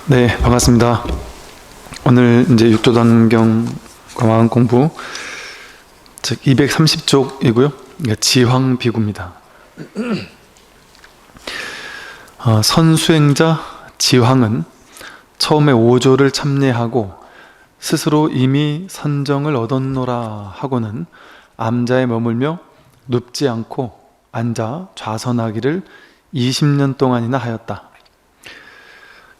네, 반갑습니다. 오늘 이제 육조단경 마음 공부 즉 230쪽이고요. 지황비구입니다. 선수행자 지황은 처음에 5조를 참례하고 스스로 이미 선정을 얻었노라 하고는 암자에 머물며 눕지 않고 앉아 좌선하기를 20년 동안이나 하였다.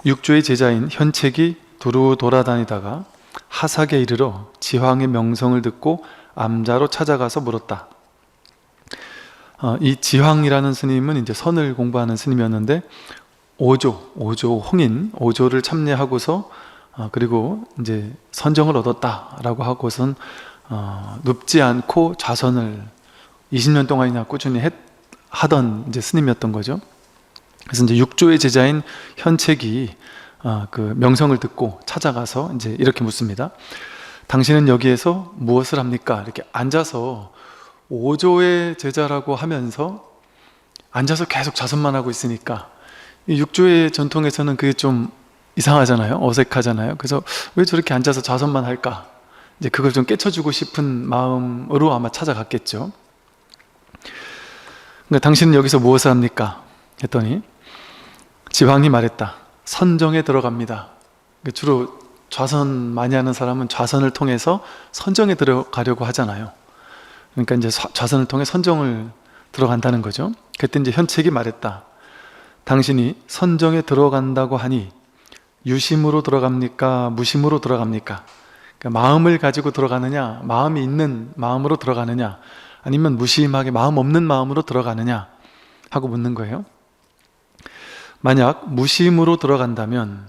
육조의 제자인 현책이 두루 돌아다니다가 하삭에 이르러 지황의 명성을 듣고 암자로 찾아가서 물었다. 이 지황이라는 스님은 이제 선을 공부하는 스님이었는데 5조 홍인 5조를 참례하고서 그리고 이제 선정을 얻었다라고 하고선 눕지 않고 좌선을 20년 동안이나 꾸준히 하던 이제 스님이었던 거죠. 그래서 이제 육조의 제자인 현책이 그 명성을 듣고 찾아가서 이제 이렇게 묻습니다. 당신은 여기에서 무엇을 합니까? 이렇게 앉아서 5조의 제자라고 하면서 앉아서 계속 좌선만 하고 있으니까 이 육조의 전통에서는 그게 좀 이상하잖아요. 어색하잖아요. 그래서 왜 저렇게 앉아서 좌선만 할까? 이제 그걸 좀 깨쳐주고 싶은 마음으로 아마 찾아갔겠죠. 그러니까 당신은 여기서 무엇을 합니까? 했더니 지황이 말했다. 선정에 들어갑니다. 주로 좌선 많이 하는 사람은 좌선을 통해서 선정에 들어가려고 하잖아요. 그러니까 이제 좌선을 통해 선정을 들어간다는 거죠. 그때 이제 현책이 말했다. 당신이 선정에 들어간다고 하니 유심으로 들어갑니까? 무심으로 들어갑니까? 그러니까 마음을 가지고 들어가느냐, 마음이 있는 마음으로 들어가느냐, 아니면 무심하게 마음 없는 마음으로 들어가느냐 하고 묻는 거예요. 만약 무심으로 들어간다면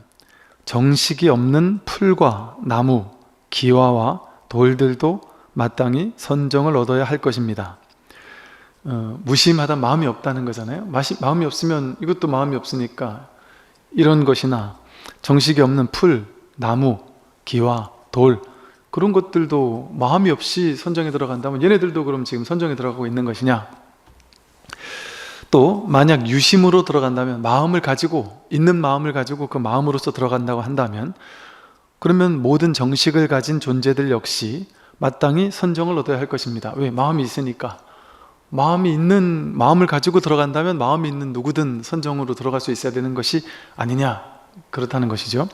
정식이 없는 풀과 나무, 기와와 돌들도 마땅히 선정을 얻어야 할 것입니다. 무심하다 마음이 없다는 거잖아요. 마음이 없으면 이것도 마음이 없으니까 이런 것이나 정식이 없는 풀, 나무, 기와, 돌 그런 것들도 마음이 없이 선정에 들어간다면 얘네들도 그럼 지금 선정에 들어가고 있는 것이냐? 또 만약 유심으로 들어간다면 마음을 가지고 있는 마음을 가지고 그 마음으로서 들어간다고 한다면 그러면 모든 정식을 가진 존재들 역시 마땅히 선정을 얻어야 할 것입니다. 왜? 마음이 있으니까. 마음이 있는 마음을 가지고 들어간다면 마음이 있는 누구든 선정으로 들어갈 수 있어야 되는 것이 아니냐, 그렇다는 것이죠.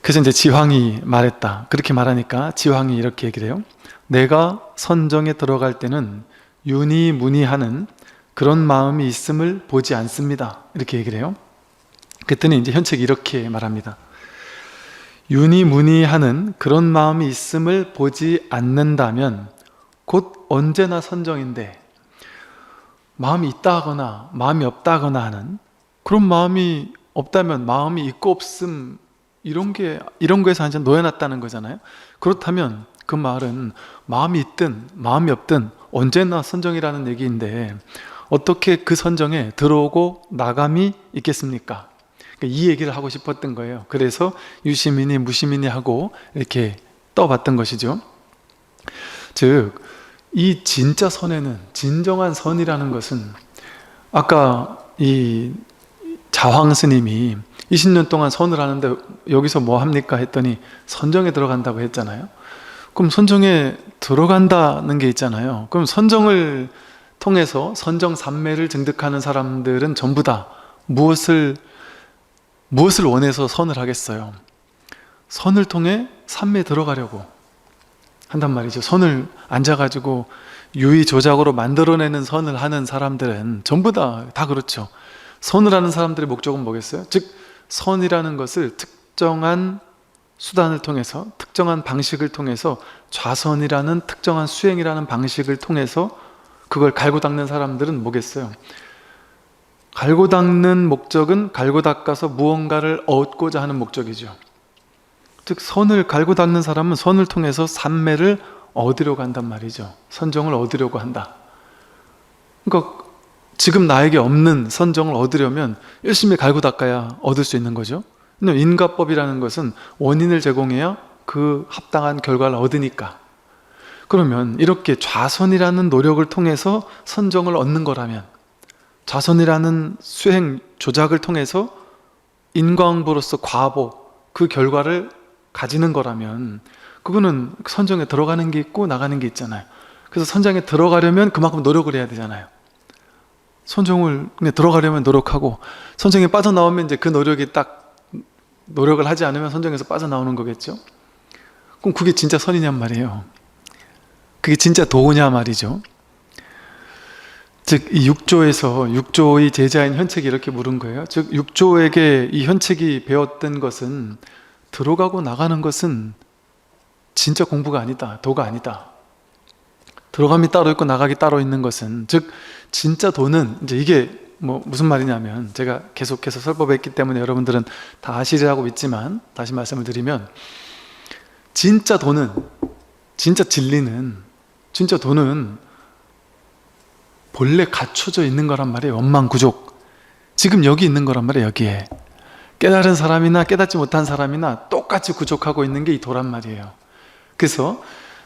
그래서 이제 지황이 말했다. 그렇게 말하니까 지황이 이렇게 얘기를 해요. 내가 선정에 들어갈 때는 유니무니하는 그런 마음이 있음을 보지 않습니다. 이렇게 얘기를 해요. 그랬더니 이제 현책이 이렇게 말합니다. 유니무니하는 그런 마음이 있음을 보지 않는다면 곧 언제나 선정인데 마음이 있다 하거나 마음이 없다 하거나 하는 그런 마음이 없다면 마음이 있고 없음 이런 거에서 완전 놓여놨다는 거잖아요. 그렇다면 그 말은 마음이 있든 마음이 없든 언제나 선정이라는 얘기인데 어떻게 그 선정에 들어오고 나감이 있겠습니까? 이 얘기를 하고 싶었던 거예요. 그래서 유심이니 무심이니 하고 이렇게 떠봤던 것이죠. 즉, 이 진짜 선에는 진정한 선이라는 것은 아까 이 자황 스님이 20년 동안 선을 하는데 여기서 뭐 합니까? 했더니 선정에 들어간다고 했잖아요. 그럼 선정에 들어간다는 게 있잖아요. 그럼 선정을 통해서 선정 삼매를 증득하는 사람들은 전부 다 무엇을 원해서 선을 하겠어요? 선을 통해 삼매에 들어가려고 한단 말이죠. 선을 앉아가지고 유의조작으로 만들어내는 선을 하는 사람들은 전부 다 그렇죠. 선을 하는 사람들의 목적은 뭐겠어요? 즉 선이라는 것을 특정한 수단을 통해서 특정한 방식을 통해서 좌선이라는 특정한 수행이라는 방식을 통해서 그걸 갈고 닦는 사람들은 뭐겠어요? 갈고 닦는 목적은 갈고 닦아서 무언가를 얻고자 하는 목적이죠. 즉 선을 갈고 닦는 사람은 선을 통해서 삼매를 얻으려고 한단 말이죠. 선정을 얻으려고 한다. 그러니까 지금 나에게 없는 선정을 얻으려면 열심히 갈고 닦아야 얻을 수 있는 거죠. 인과법이라는 것은 원인을 제공해야 그 합당한 결과를 얻으니까 그러면 이렇게 좌선이라는 노력을 통해서 선정을 얻는 거라면, 좌선이라는 수행 조작을 통해서 인과응보로서 과보, 그 결과를 가지는 거라면 그거는 선정에 들어가는 게 있고 나가는 게 있잖아요. 그래서 선정에 들어가려면 그만큼 노력을 해야 되잖아요. 선정을 그냥 들어가려면 노력하고, 선정에 빠져나오면 이제 그 노력이 딱, 노력을 하지 않으면 선정에서 빠져나오는 거겠죠. 그럼 그게 진짜 선이냔 말이에요. 그게 진짜 도냐 말이죠. 즉, 이 육조의 제자인 현책이 이렇게 물은 거예요. 즉, 육조에게 이 현책이 배웠던 것은, 들어가고 나가는 것은 진짜 공부가 아니다, 도가 아니다. 들어감이 따로 있고 나가기 따로 있는 것은, 즉 진짜 도는, 이제 이게 무슨 말이냐면, 제가 계속해서 설법했기 때문에 여러분들은 다 아시리라고 믿지만 다시 말씀을 드리면, 진짜 도는, 진짜 진리는, 진짜 도는 본래 갖춰져 있는 거란 말이에요. 원망구족, 지금 여기 있는 거란 말이에요. 여기에 깨달은 사람이나 깨닫지 못한 사람이나 똑같이 구족하고 있는 게 이 도란 말이에요. 그래서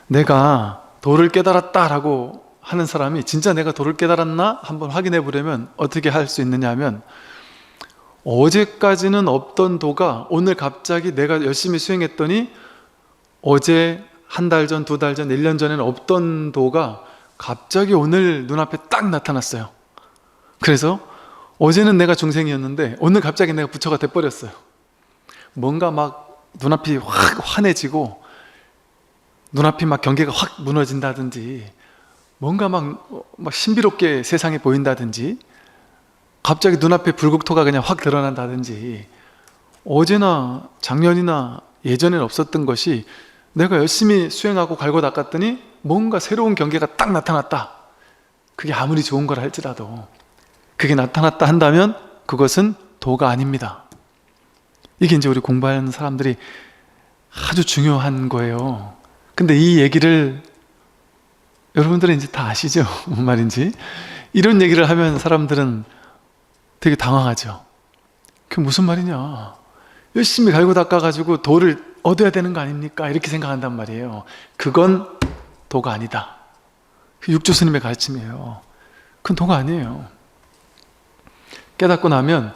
내가 도를 깨달았다라고 하는 사람이 진짜 내가 도를 깨달았나 한번 확인해 보려면 어떻게 할 수 있느냐 하면, 어제까지는 없던 도가 오늘 갑자기 내가 열심히 수행했더니, 어제 한 달 전, 두 달 전, 1년 전에는 없던 도가 갑자기 오늘 눈앞에 딱 나타났어요. 그래서 어제는 내가 중생이었는데 오늘 갑자기 내가 부처가 돼버렸어요. 뭔가 막 눈앞이 확 환해지고 눈앞이 막 경계가 확 무너진다든지, 뭔가 막 신비롭게 세상이 보인다든지, 갑자기 눈앞에 불국토가 그냥 확 드러난다든지, 어제나 작년이나 예전에는 없었던 것이 내가 열심히 수행하고 갈고 닦았더니 뭔가 새로운 경계가 딱 나타났다. 그게 아무리 좋은 걸 할지라도 그게 나타났다 한다면 그것은 도가 아닙니다. 이게 이제 우리 공부하는 사람들이 아주 중요한 거예요. 근데 이 얘기를 여러분들은 이제 다 아시죠? 뭔 말인지. 이런 얘기를 하면 사람들은 되게 당황하죠. 그게 무슨 말이냐, 열심히 갈고 닦아가지고 도를 얻어야 되는 거 아닙니까? 이렇게 생각한단 말이에요. 그건 도가 아니다. 그 육조 스님의 가르침이에요. 그건 도가 아니에요. 깨닫고 나면,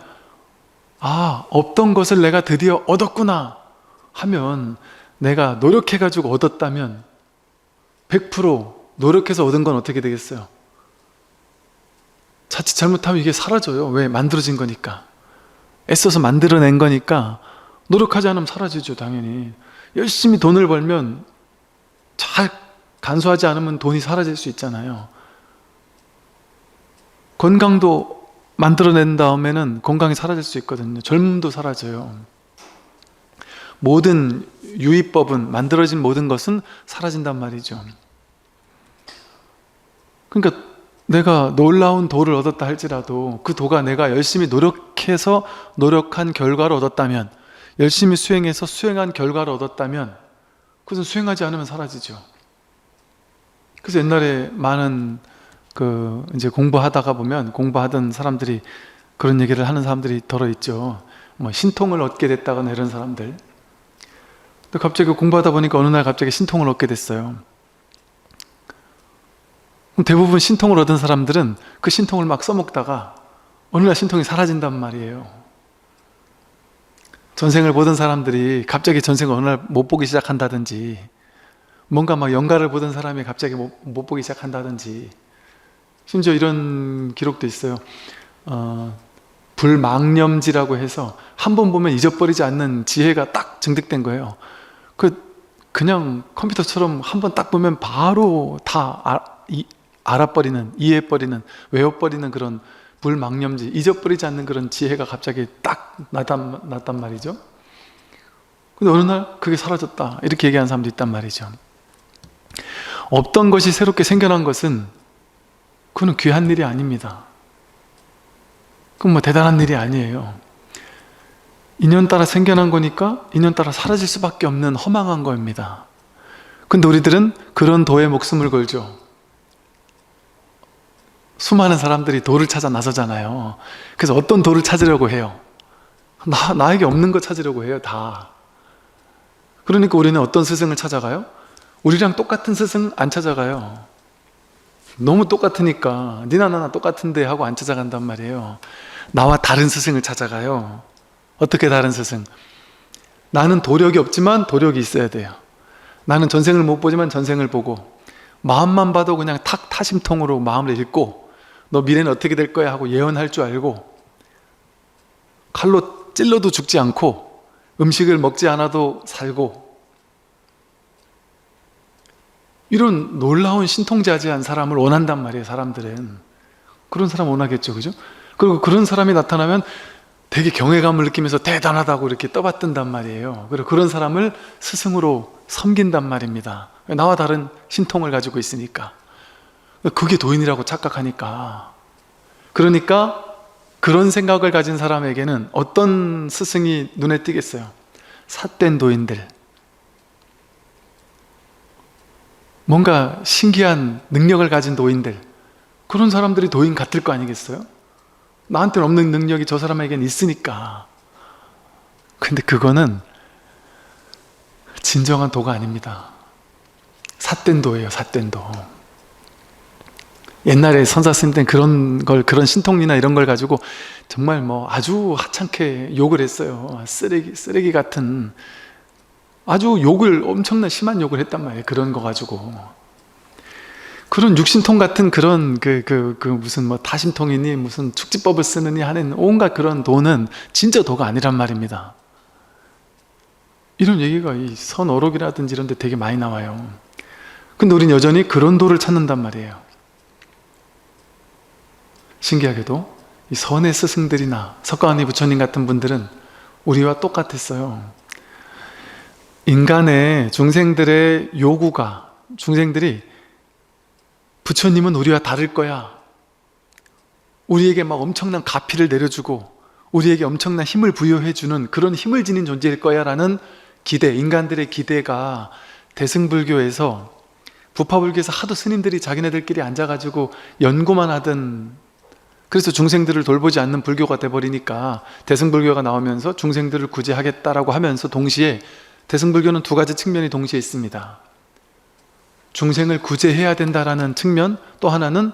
아, 없던 것을 내가 드디어 얻었구나 하면, 내가 노력해가지고 얻었다면 100% 노력해서 얻은 건 어떻게 되겠어요? 자칫 잘못하면 이게 사라져요. 왜? 만들어진 거니까. 애써서 만들어낸 거니까 노력하지 않으면 사라지죠. 당연히. 열심히 돈을 벌면, 잘 간수하지 않으면 돈이 사라질 수 있잖아요. 건강도 만들어낸 다음에는 건강이 사라질 수 있거든요. 젊음도 사라져요. 모든 유의법은, 만들어진 모든 것은 사라진단 말이죠. 그러니까 내가 놀라운 도를 얻었다 할지라도 그 도가 내가 열심히 노력해서 노력한 결과를 얻었다면, 열심히 수행해서 수행한 결과를 얻었다면, 그것은 수행하지 않으면 사라지죠. 그래서 옛날에 많은 이제 공부하다가 보면, 공부하던 사람들이 그런 얘기를 하는 사람들이 더러 있죠. 신통을 얻게 됐다거나 이런 사람들. 근데 갑자기 공부하다 보니까 어느 날 갑자기 신통을 얻게 됐어요. 그럼 대부분 신통을 얻은 사람들은 그 신통을 막 써먹다가 어느 날 신통이 사라진단 말이에요. 전생을 보던 사람들이 갑자기 전생을 어느 날 못 보기 시작한다든지, 뭔가 막 영가를 보던 사람이 갑자기 못 보기 시작한다든지, 심지어 이런 기록도 있어요. 불망념지라고 해서 한 번 보면 잊어버리지 않는 지혜가 딱 증득된 거예요. 그냥 컴퓨터처럼 한 번 딱 보면 바로 다 알아버리는, 이해해버리는, 외워버리는 그런 불망념지, 잊어버리지 않는 그런 지혜가 갑자기 딱 났단 말이죠. 근데 어느 날 그게 사라졌다, 이렇게 얘기하는 사람도 있단 말이죠. 없던 것이 새롭게 생겨난 것은, 그건 귀한 일이 아닙니다. 그건 대단한 일이 아니에요. 인연 따라 생겨난 거니까 인연 따라 사라질 수밖에 없는 허망한 겁니다. 근데 우리들은 그런 도에 목숨을 걸죠. 수많은 사람들이 도를 찾아 나서잖아요. 그래서 어떤 도를 찾으려고 해요? 나에게 없는 거 찾으려고 해요, 다. 그러니까 우리는 어떤 스승을 찾아가요? 우리랑 똑같은 스승 안 찾아가요. 너무 똑같으니까 니나 나나 똑같은데 하고 안 찾아간단 말이에요. 나와 다른 스승을 찾아가요. 어떻게 다른 스승? 나는 도력이 없지만 도력이 있어야 돼요. 나는 전생을 못 보지만 전생을 보고, 마음만 봐도 그냥 타심통으로 마음을 읽고, 너 미래는 어떻게 될 거야 하고 예언할 줄 알고, 칼로 찔러도 죽지 않고 음식을 먹지 않아도 살고, 이런 놀라운 신통자지한 사람을 원한단 말이에요. 사람들은 그런 사람 원하겠죠, 그죠? 그리고 그런 사람이 나타나면 되게 경외감을 느끼면서 대단하다고 이렇게 떠받든단 말이에요. 그리고 그런 사람을 스승으로 섬긴단 말입니다. 나와 다른 신통을 가지고 있으니까. 그게 도인이라고 착각하니까. 그러니까 그런 생각을 가진 사람에게는 어떤 스승이 눈에 띄겠어요? 삿된 도인들, 뭔가 신기한 능력을 가진 도인들, 그런 사람들이 도인 같을 거 아니겠어요? 나한테는 없는 능력이 저 사람에게는 있으니까. 근데 그거는 진정한 도가 아닙니다. 삿된 도예요, 삿된 도. 옛날에 선사 스님 때는 그런 신통리나 이런 걸 가지고 정말 아주 하찮게 욕을 했어요. 쓰레기 같은, 아주 욕을, 엄청난 심한 욕을 했단 말이에요. 그런 거 가지고. 그런 육신통 같은 그런 무슨 타심통이니 무슨 축지법을 쓰느니 하는 온갖 그런 도는 진짜 도가 아니란 말입니다. 이런 얘기가 이 선어록이라든지 이런 데 되게 많이 나와요. 근데 우린 여전히 그런 도를 찾는단 말이에요. 신기하게도 이 선의 스승들이나 석가모니 부처님 같은 분들은 우리와 똑같았어요. 인간의 중생들의 요구가, 중생들이 부처님은 우리와 다를 거야, 우리에게 막 엄청난 가피를 내려주고 우리에게 엄청난 힘을 부여해주는 그런 힘을 지닌 존재일 거야 라는 기대, 인간들의 기대가 대승불교에서, 부파불교에서 하도 스님들이 자기네들끼리 앉아가지고 연구만 하던, 그래서 중생들을 돌보지 않는 불교가 돼버리니까 대승불교가 나오면서 중생들을 구제하겠다라고 하면서 동시에, 대승불교는 두 가지 측면이 동시에 있습니다. 중생을 구제해야 된다라는 측면, 또 하나는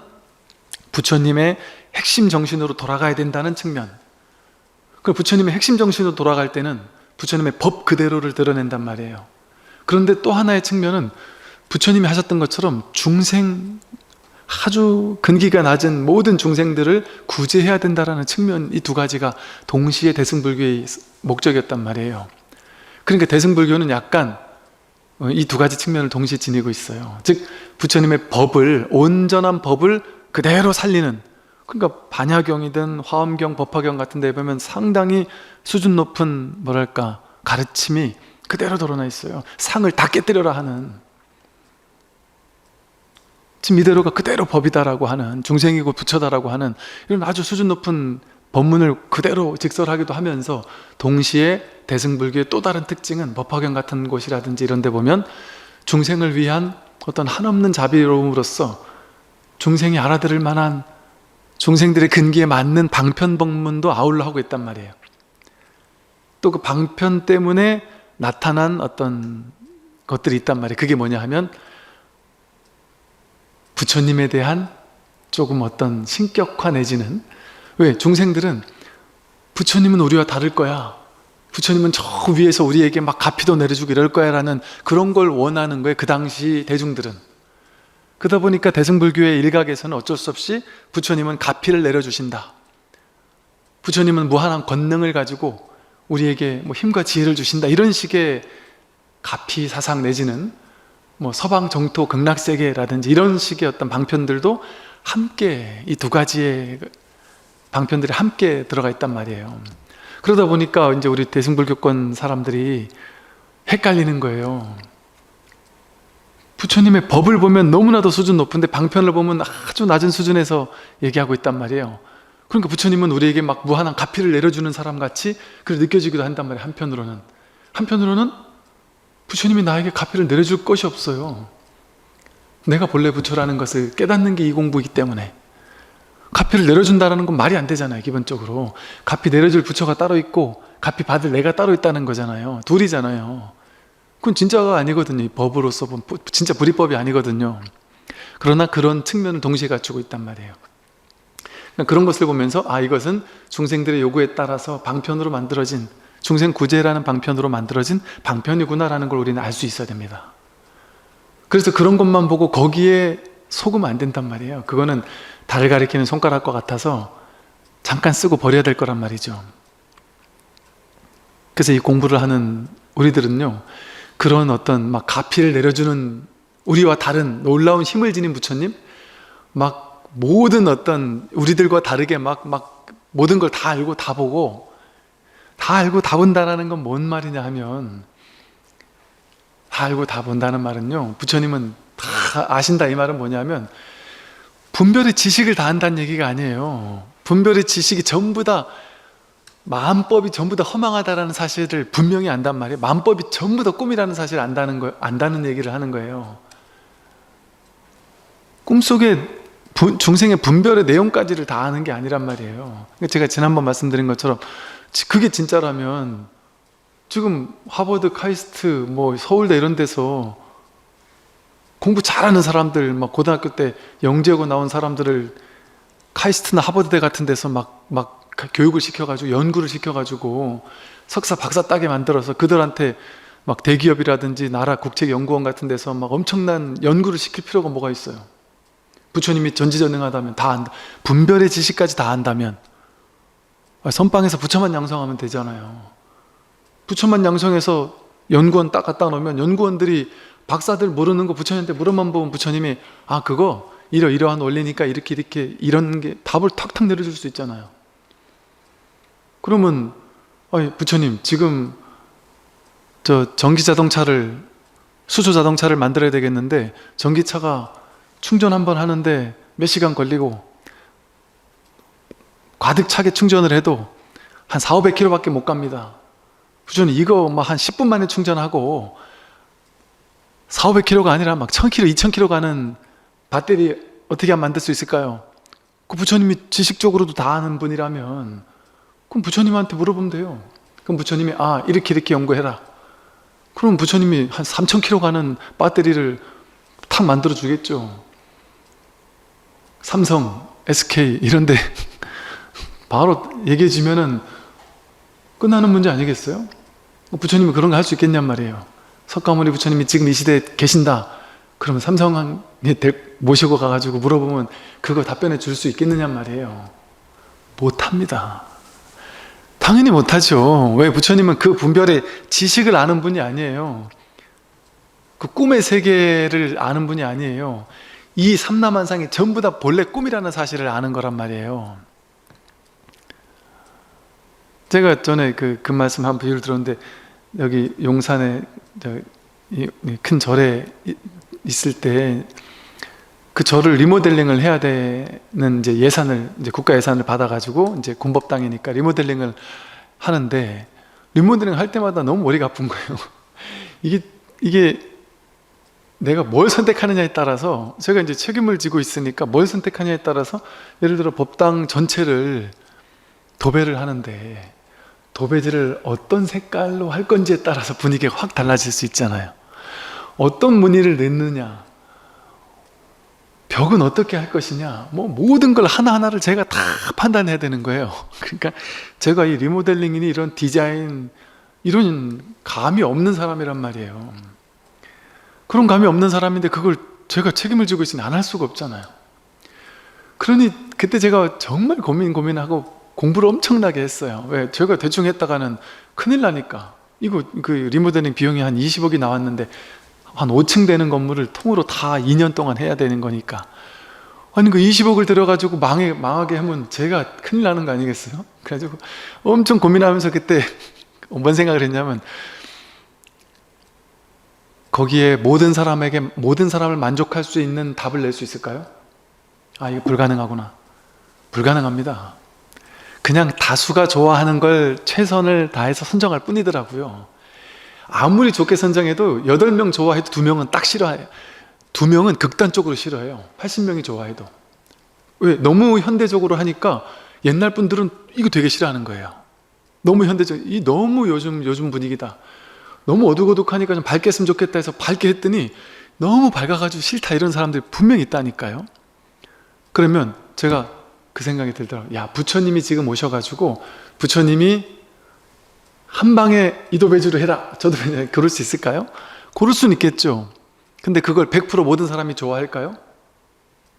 부처님의 핵심 정신으로 돌아가야 된다는 측면. 그 부처님의 핵심 정신으로 돌아갈 때는 부처님의 법 그대로를 드러낸단 말이에요. 그런데 또 하나의 측면은 부처님이 하셨던 것처럼 중생, 아주 근기가 낮은 모든 중생들을 구제해야 된다라는 측면, 이 두 가지가 동시에 대승불교의 목적이었단 말이에요. 그러니까 대승불교는 약간 이 두 가지 측면을 동시에 지니고 있어요. 즉 부처님의 법을, 온전한 법을 그대로 살리는, 그러니까 반야경이든 화엄경, 법화경 같은 데 보면 상당히 수준 높은 가르침이 그대로 드러나 있어요. 상을 다 깨뜨려라 하는, 지금 이대로가 그대로 법이다라고 하는, 중생이고 부처다라고 하는 이런 아주 수준 높은 법문을 그대로 직설하기도 하면서, 동시에 대승불교의 또 다른 특징은 법화경 같은 곳이라든지 이런 데 보면 중생을 위한 어떤 한없는 자비로움으로써 중생이 알아들을 만한, 중생들의 근기에 맞는 방편법문도 아울러 하고 있단 말이에요. 또 그 방편 때문에 나타난 어떤 것들이 있단 말이에요. 그게 뭐냐 하면 부처님에 대한 조금 어떤 신격화 내지는, 왜? 중생들은 부처님은 우리와 다를 거야, 부처님은 저 위에서 우리에게 막 가피도 내려주고 이럴 거야 라는 그런 걸 원하는 거예요. 그 당시 대중들은. 그러다 보니까 대승불교의 일각에서는 어쩔 수 없이 부처님은 가피를 내려주신다, 부처님은 무한한 권능을 가지고 우리에게 힘과 지혜를 주신다, 이런 식의 가피 사상 내지는 서방 정토 극락세계라든지 이런 식의 어떤 방편들도 함께, 이 두 가지의 방편들이 함께 들어가 있단 말이에요. 그러다 보니까 이제 우리 대승불교권 사람들이 헷갈리는 거예요. 부처님의 법을 보면 너무나도 수준 높은데 방편을 보면 아주 낮은 수준에서 얘기하고 있단 말이에요. 그러니까 부처님은 우리에게 막 무한한 가피를 내려주는 사람 같이 그렇게 느껴지기도 한단 말이에요. 한편으로는 부처님이 나에게 가피를 내려줄 것이 없어요. 내가 본래 부처라는 것을 깨닫는 게 이 공부이기 때문에. 가피를 내려준다는 건 말이 안 되잖아요. 기본적으로 가피 내려줄 부처가 따로 있고 가피 받을 내가 따로 있다는 거잖아요. 둘이잖아요. 그건 진짜가 아니거든요. 이 법으로서 보면 진짜 불이법이 아니거든요. 그러나 그런 측면을 동시에 갖추고 있단 말이에요. 그러니까 그런 것을 보면서 이것은 중생들의 요구에 따라서 방편으로 만들어진, 중생구제라는 방편으로 만들어진 방편이구나라는 걸 우리는 알 수 있어야 됩니다. 그래서 그런 것만 보고 거기에 속으면 안 된단 말이에요. 그거는 달을 가리키는 손가락과 같아서 잠깐 쓰고 버려야 될 거란 말이죠. 그래서 이 공부를 하는 우리들은요, 그런 어떤 막 가피를 내려주는 우리와 다른 놀라운 힘을 지닌 부처님, 막 모든 어떤 우리들과 다르게 막 모든 걸 다 알고 다 보고 다 알고 다 본다라는 건 뭔 말이냐 하면, 다 알고 다 본다는 말은요, 부처님은 다 아신다 이 말은 뭐냐면 분별의 지식을 다 안다는 얘기가 아니에요. 분별의 지식이 전부 다, 마음법이 전부 다 허망하다라는 사실을 분명히 안단 말이에요. 마음법이 전부 다 꿈이라는 사실을 안다는 얘기를 하는 거예요. 꿈속에 중생의 분별의 내용까지를 다 아는 게 아니란 말이에요. 제가 지난번 말씀드린 것처럼 그게 진짜라면 지금 하버드, 카이스트, 뭐 서울대 이런 데서 공부 잘하는 사람들, 막 고등학교 때 영재고 나온 사람들을 카이스트나 하버드대 같은 데서 막 교육을 시켜가지고 연구를 시켜가지고 석사, 박사 따게 만들어서 그들한테 막 대기업이라든지 나라 국책연구원 같은 데서 막 엄청난 연구를 시킬 필요가 뭐가 있어요? 부처님이 전지전능하다면 다 안다. 분별의 지식까지 다 안다면 선방에서 부처만 양성하면 되잖아요. 부처만 양성해서 연구원 딱 갖다 놓으면 연구원들이 박사들 모르는 거 부처님한테 물어만 보면 부처님이 그거 이러이러한 원리니까 이렇게 이런 게 답을 탁탁 내려줄 수 있잖아요. 그러면 부처님 지금 저 전기자동차를, 수소자동차를 만들어야 되겠는데 전기차가 충전 한번 하는데 몇 시간 걸리고 가득 차게 충전을 해도 한 400-500km 밖에 못 갑니다. 부처님 이거 막 한 10분 만에 충전하고 400-500km가 아니라 막 1000km, 2000km 가는 배터리 어떻게 하면 만들 수 있을까요? 그 부처님이 지식적으로도 다 아는 분이라면 그럼 부처님한테 물어보면 돼요. 그럼 부처님이 이렇게 연구해라. 그럼 부처님이 한 3000km 가는 배터리를 탁 만들어 주겠죠. 삼성, SK 이런데 바로 얘기해 주면은 끝나는 문제 아니겠어요? 부처님이 그런 거 할 수 있겠냔 말이에요. 석가모니 부처님이 지금 이 시대에 계신다. 그러면 삼성에 모시고 가가지고 물어보면 그거 답변해 줄 수 있겠느냔 말이에요. 못합니다. 당연히 못하죠. 왜? 부처님은 그 분별의 지식을 아는 분이 아니에요. 그 꿈의 세계를 아는 분이 아니에요. 이 삼라만상이 전부 다 본래 꿈이라는 사실을 아는 거란 말이에요. 제가 전에 그 말씀 한 비유를 들었는데, 여기 용산에 큰 절에 있을 때 그 절을 리모델링을 해야 되는 이제 예산을, 이제 국가 예산을 받아가지고 이제 군법당이니까 리모델링을 하는데, 리모델링 할 때마다 너무 머리가 아픈 거예요. 이게 내가 뭘 선택하느냐에 따라서, 제가 이제 책임을 지고 있으니까 뭘 선택하느냐에 따라서, 예를 들어 법당 전체를 도배를 하는데 도배지를 어떤 색깔로 할 건지에 따라서 분위기가 확 달라질 수 있잖아요. 어떤 무늬를 넣느냐, 벽은 어떻게 할 것이냐, 뭐 모든 걸 하나하나를 제가 다 판단해야 되는 거예요. 그러니까 제가 이 리모델링이니 이런 디자인, 이런 감이 없는 사람이란 말이에요. 그런 감이 없는 사람인데 그걸 제가 책임을 지고 있으니 안 할 수가 없잖아요. 그러니 그때 제가 정말 고민하고 공부를 엄청나게 했어요. 왜? 제가 대충 했다가는 큰일 나니까. 이거 그 리모델링 비용이 한 20억이 나왔는데 한 5층 되는 건물을 통으로 다 2년 동안 해야 되는 거니까, 아니 그 20억을 들여가지고 망하게 하면 제가 큰일 나는 거 아니겠어요? 그래가지고 엄청 고민하면서 그때 뭔 생각을 했냐면, 거기에 모든 사람을 만족할 수 있는 답을 낼 수 있을까요? 이거 불가능하구나. 불가능합니다. 그냥 다수가 좋아하는 걸 최선을 다해서 선정할 뿐이더라고요. 아무리 좋게 선정해도 8명 좋아해도 2명은 딱 싫어해요. 2명은 극단적으로 싫어해요. 80명이 좋아해도. 왜? 너무 현대적으로 하니까 옛날 분들은 이거 되게 싫어하는 거예요. 너무 현대적, 너무 요즘 분위기다. 너무 어둑어둑하니까 좀 밝게 했으면 좋겠다 해서 밝게 했더니 너무 밝아가지고 싫다 이런 사람들이 분명히 있다니까요. 그러면 제가 그 생각이 들더라고요. 야, 부처님이 지금 오셔가지고 부처님이 한 방에 이도배주를 해라, 저도배주를 해라, 그럴 수 있을까요? 그럴 수는 있겠죠. 근데 그걸 100% 모든 사람이 좋아할까요?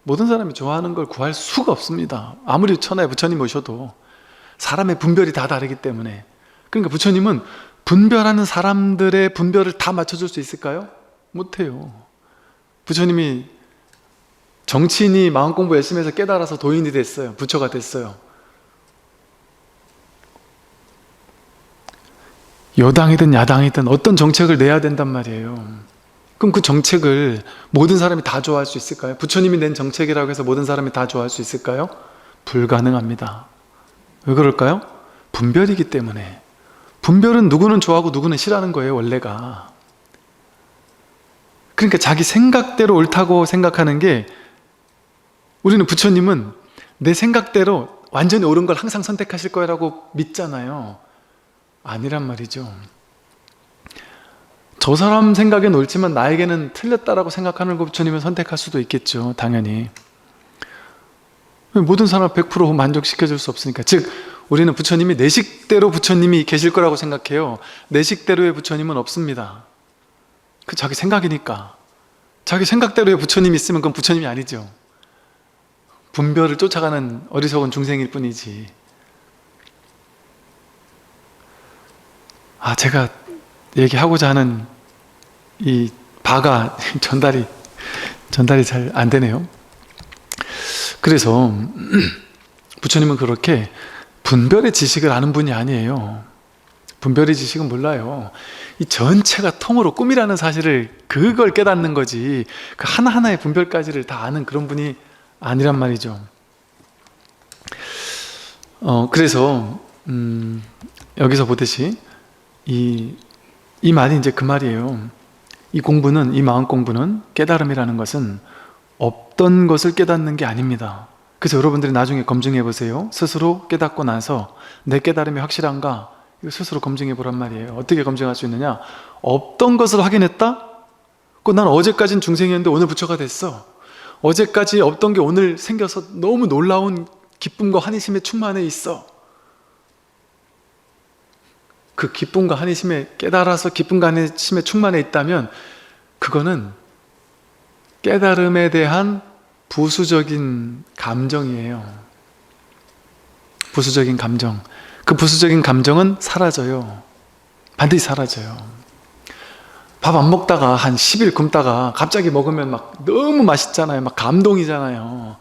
모든 사람이 좋아하는 걸 구할 수가 없습니다. 아무리 천하에 부처님 오셔도 사람의 분별이 다 다르기 때문에. 그러니까 부처님은 분별하는 사람들의 분별을 다 맞춰줄 수 있을까요? 못해요. 부처님이 정치인이 마음 공부 열심히 해서 깨달아서 도인이 됐어요. 부처가 됐어요. 여당이든 야당이든 어떤 정책을 내야 된단 말이에요. 그럼 그 정책을 모든 사람이 다 좋아할 수 있을까요? 부처님이 낸 정책이라고 해서 모든 사람이 다 좋아할 수 있을까요? 불가능합니다. 왜 그럴까요? 분별이기 때문에. 분별은 누구는 좋아하고 누구는 싫어하는 거예요, 원래가. 그러니까 자기 생각대로 옳다고 생각하는 게, 우리는 부처님은 내 생각대로 완전히 옳은 걸 항상 선택하실 거라고 믿잖아요. 아니란 말이죠. 저 사람 생각엔 옳지만 나에게는 틀렸다라고 생각하는 거 부처님은 선택할 수도 있겠죠. 당연히. 모든 사람을 100% 만족시켜줄 수 없으니까. 즉 우리는 부처님이 내 식대로 부처님이 계실 거라고 생각해요. 내 식대로의 부처님은 없습니다. 그 자기 생각이니까. 자기 생각대로의 부처님이 있으면 그건 부처님이 아니죠. 분별을 쫓아가는 어리석은 중생일 뿐이지. 제가 얘기하고자 하는 이 바가 전달이 잘 안 되네요. 그래서 부처님은 그렇게 분별의 지식을 아는 분이 아니에요. 분별의 지식은 몰라요. 이 전체가 통으로 꿈이라는 사실을, 그걸 깨닫는 거지, 그 하나하나의 분별까지를 다 아는 그런 분이 아니란 말이죠. 그래서 여기서 보듯이 이 말이 이제 그 말이에요. 이 공부는, 이 마음 공부는, 깨달음이라는 것은 없던 것을 깨닫는 게 아닙니다. 그래서 여러분들이 나중에 검증해 보세요. 스스로 깨닫고 나서 내 깨달음이 확실한가? 이거 스스로 검증해 보란 말이에요. 어떻게 검증할 수 있느냐? 없던 것을 확인했다? 난 어제까지는 중생이었는데 오늘 부처가 됐어. 어제까지 없던 게 오늘 생겨서 너무 놀라운 기쁨과 환희심에 충만해 있어. 그 기쁨과 환희심에 깨달아서 기쁨과 환희심에 충만해 있다면 그거는 깨달음에 대한 부수적인 감정이에요. 부수적인 감정. 그 부수적인 감정은 사라져요. 반드시 사라져요. 밥 안 먹다가 한 10일 굶다가 갑자기 먹으면 막 너무 맛있잖아요. 막 감동이잖아요.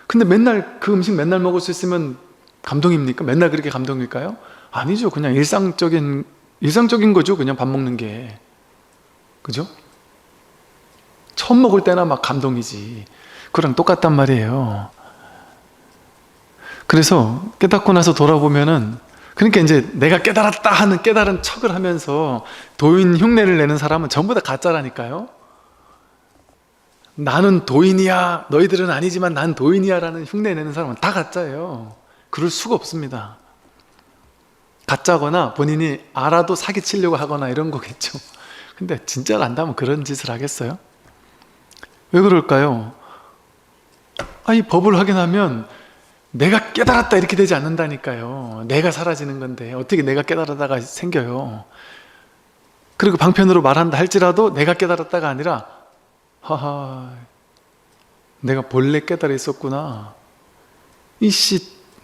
근데 맨날 그 음식 맨날 먹을 수 있으면 감동입니까? 맨날 그렇게 감동일까요? 아니죠. 그냥 일상적인 거죠. 그냥 밥 먹는 게. 그죠? 처음 먹을 때나 막 감동이지. 그랑 똑같단 말이에요. 그래서 깨닫고 나서 돌아보면은, 그러니까 이제 내가 깨달았다 하는 깨달은 척을 하면서 도인 흉내를 내는 사람은 전부 다 가짜라니까요. 나는 도인이야, 너희들은 아니지만 난 도인이야 라는 흉내 내는 사람은 다 가짜예요. 그럴 수가 없습니다. 가짜거나 본인이 알아도 사기치려고 하거나 이런 거겠죠. 근데 진짜를 안다면 그런 짓을 하겠어요? 왜 그럴까요? 이 법을 확인하면 내가 깨달았다 이렇게 되지 않는다니까요. 내가 사라지는 건데 어떻게 내가 깨달았다가 생겨요? 그리고 방편으로 말한다 할지라도 내가 깨달았다가 아니라, 하하, 내가 본래 깨달아 있었구나.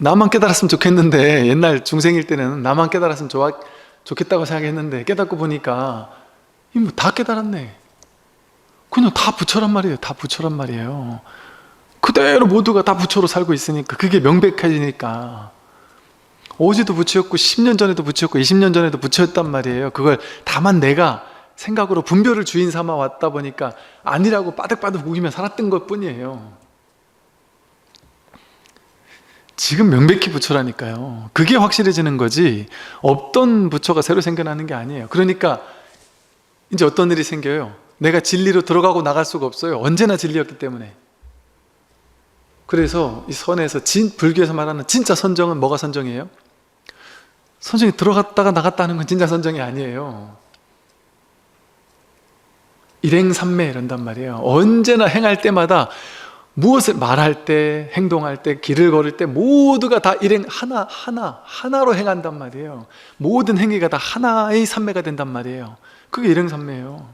나만 깨달았으면 좋겠는데, 옛날 중생일 때는 나만 깨달았으면 좋겠다고 생각했는데 깨닫고 보니까 다 깨달았네. 그냥 다 부처란 말이에요. 다 부처란 말이에요. 그대로 모두가 다 부처로 살고 있으니까, 그게 명백해지니까. 어제도 부처였고 10년 전에도 부처였고 20년 전에도 부처였단 말이에요. 그걸 다만 내가 생각으로 분별을 주인 삼아 왔다 보니까 아니라고 빠득빠득 우기며 살았던 것 뿐이에요. 지금 명백히 부처라니까요. 그게 확실해지는 거지 없던 부처가 새로 생겨나는 게 아니에요. 그러니까 이제 어떤 일이 생겨요? 내가 진리로 들어가고 나갈 수가 없어요. 언제나 진리였기 때문에. 그래서 이 선에서, 불교에서 말하는 진짜 선정은 뭐가 선정이에요? 선정이 들어갔다가 나갔다 하는 건 진짜 선정이 아니에요. 일행삼매 이런단 말이에요. 언제나 행할 때마다 무엇을 말할 때, 행동할 때, 길을 걸을 때 모두가 다 일행 하나로 행한단 말이에요. 모든 행위가 다 하나의 삼매가 된단 말이에요. 그게 일행삼매예요.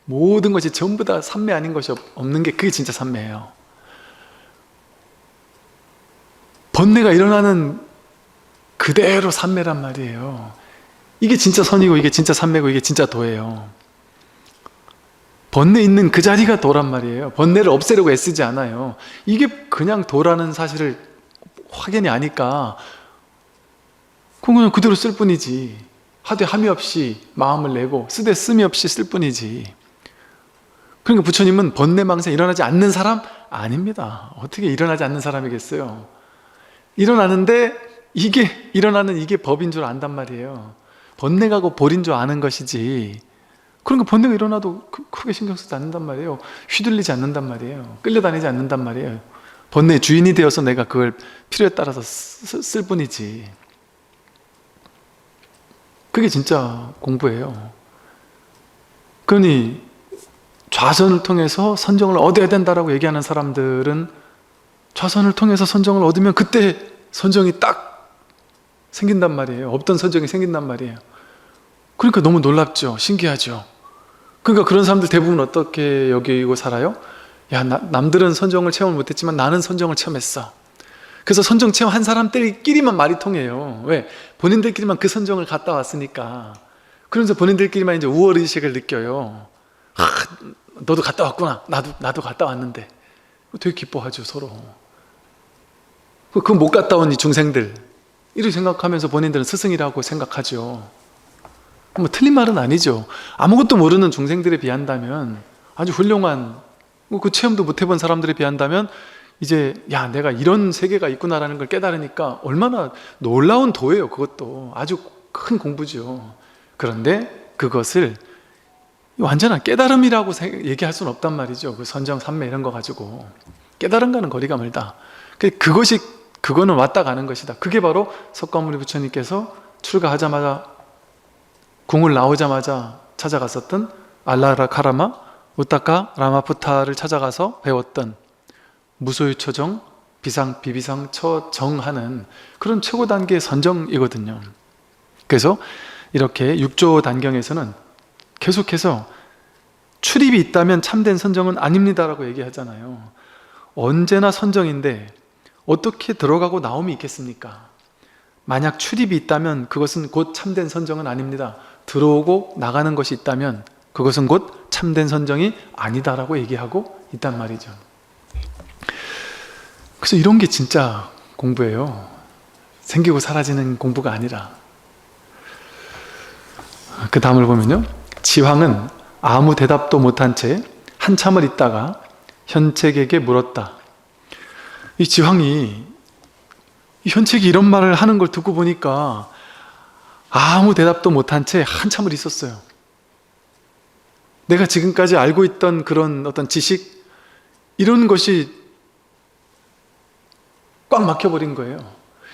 모든 것이 전부 다 삼매 아닌 것이 없는 게 그게 진짜 삼매예요. 번뇌가 일어나는 그대로 삼매란 말이에요. 이게 진짜 선이고 이게 진짜 삼매고 이게 진짜 도예요. 번뇌 있는 그 자리가 도란 말이에요. 번뇌를 없애려고 애쓰지 않아요. 이게 그냥 도라는 사실을 확연히 아니까 그냥 그대로 쓸 뿐이지. 하되 함이 없이 마음을 내고 쓰되 씀이 없이 쓸 뿐이지. 그러니까 부처님은 번뇌망상 일어나지 않는 사람? 아닙니다. 어떻게 일어나지 않는 사람이겠어요? 일어나는데 일어나는 이게 법인 줄 안단 말이에요. 번뇌가고 볼인 줄 아는 것이지. 그러니까 번뇌가 일어나도 크게 신경 쓰지 않는단 말이에요. 휘둘리지 않는단 말이에요. 끌려다니지 않는단 말이에요. 번뇌의 주인이 되어서 내가 그걸 필요에 따라서 쓸 뿐이지. 그게 진짜 공부예요. 그러니 좌선을 통해서 선정을 얻어야 된다라고 얘기하는 사람들은 좌선을 통해서 선정을 얻으면 그때 선정이 딱 생긴단 말이에요. 없던 선정이 생긴단 말이에요. 그러니까 너무 놀랍죠. 신기하죠. 그러니까 그런 사람들 대부분 어떻게 여기고 살아요? 야, 남들은 선정을 체험을 못했지만 나는 선정을 체험했어. 그래서 선정 체험한 사람들끼리만 말이 통해요. 왜? 본인들끼리만 그 선정을 갔다 왔으니까. 그러면서 본인들끼리만 이제 우월의식을 느껴요. 너도 갔다 왔구나. 나도 갔다 왔는데. 되게 기뻐하죠, 서로. 그 못 갔다 온 이 중생들, 이렇게 생각하면서 본인들은 스승이라고 생각하죠. 뭐 틀린 말은 아니죠. 아무것도 모르는 중생들에 비한다면, 아주 훌륭한, 그 체험도 못 해본 사람들에 비한다면 이제 야, 내가 이런 세계가 있구나라는 걸 깨달으니까 얼마나 놀라운 도예요. 그것도 아주 큰 공부죠. 그런데 그것을 완전한 깨달음이라고 얘기할 수는 없단 말이죠. 그 선정, 삼매 이런 거 가지고 깨달음과는 거리가 멀다. 그거는 왔다 가는 것이다. 그게 바로 석가모니 부처님께서 출가하자마자, 궁을 나오자마자 찾아갔었던 알라라 카라마 우타카 라마푸타를 찾아가서 배웠던 무소유처정, 비상, 비비상, 처정하는 그런 최고 단계의 선정이거든요. 그래서 이렇게 6조 단경에서는 계속해서 출입이 있다면 참된 선정은 아닙니다라고 얘기하잖아요. 언제나 선정인데 어떻게 들어가고 나옴이 있겠습니까? 만약 출입이 있다면 그것은 곧 참된 선정은 아닙니다. 들어오고 나가는 것이 있다면 그것은 곧 참된 선정이 아니다라고 얘기하고 있단 말이죠. 그래서 이런 게 진짜 공부예요. 생기고 사라지는 공부가 아니라. 그 다음을 보면요, 지황은 아무 대답도 못한 채 한참을 있다가 현책에게 물었다. 이 지황이, 이 현책이 이런 말을 하는 걸 듣고 보니까 아무 대답도 못한 채 한참을 있었어요. 내가 지금까지 알고 있던 그런 어떤 지식, 이런 것이 꽉 막혀버린 거예요.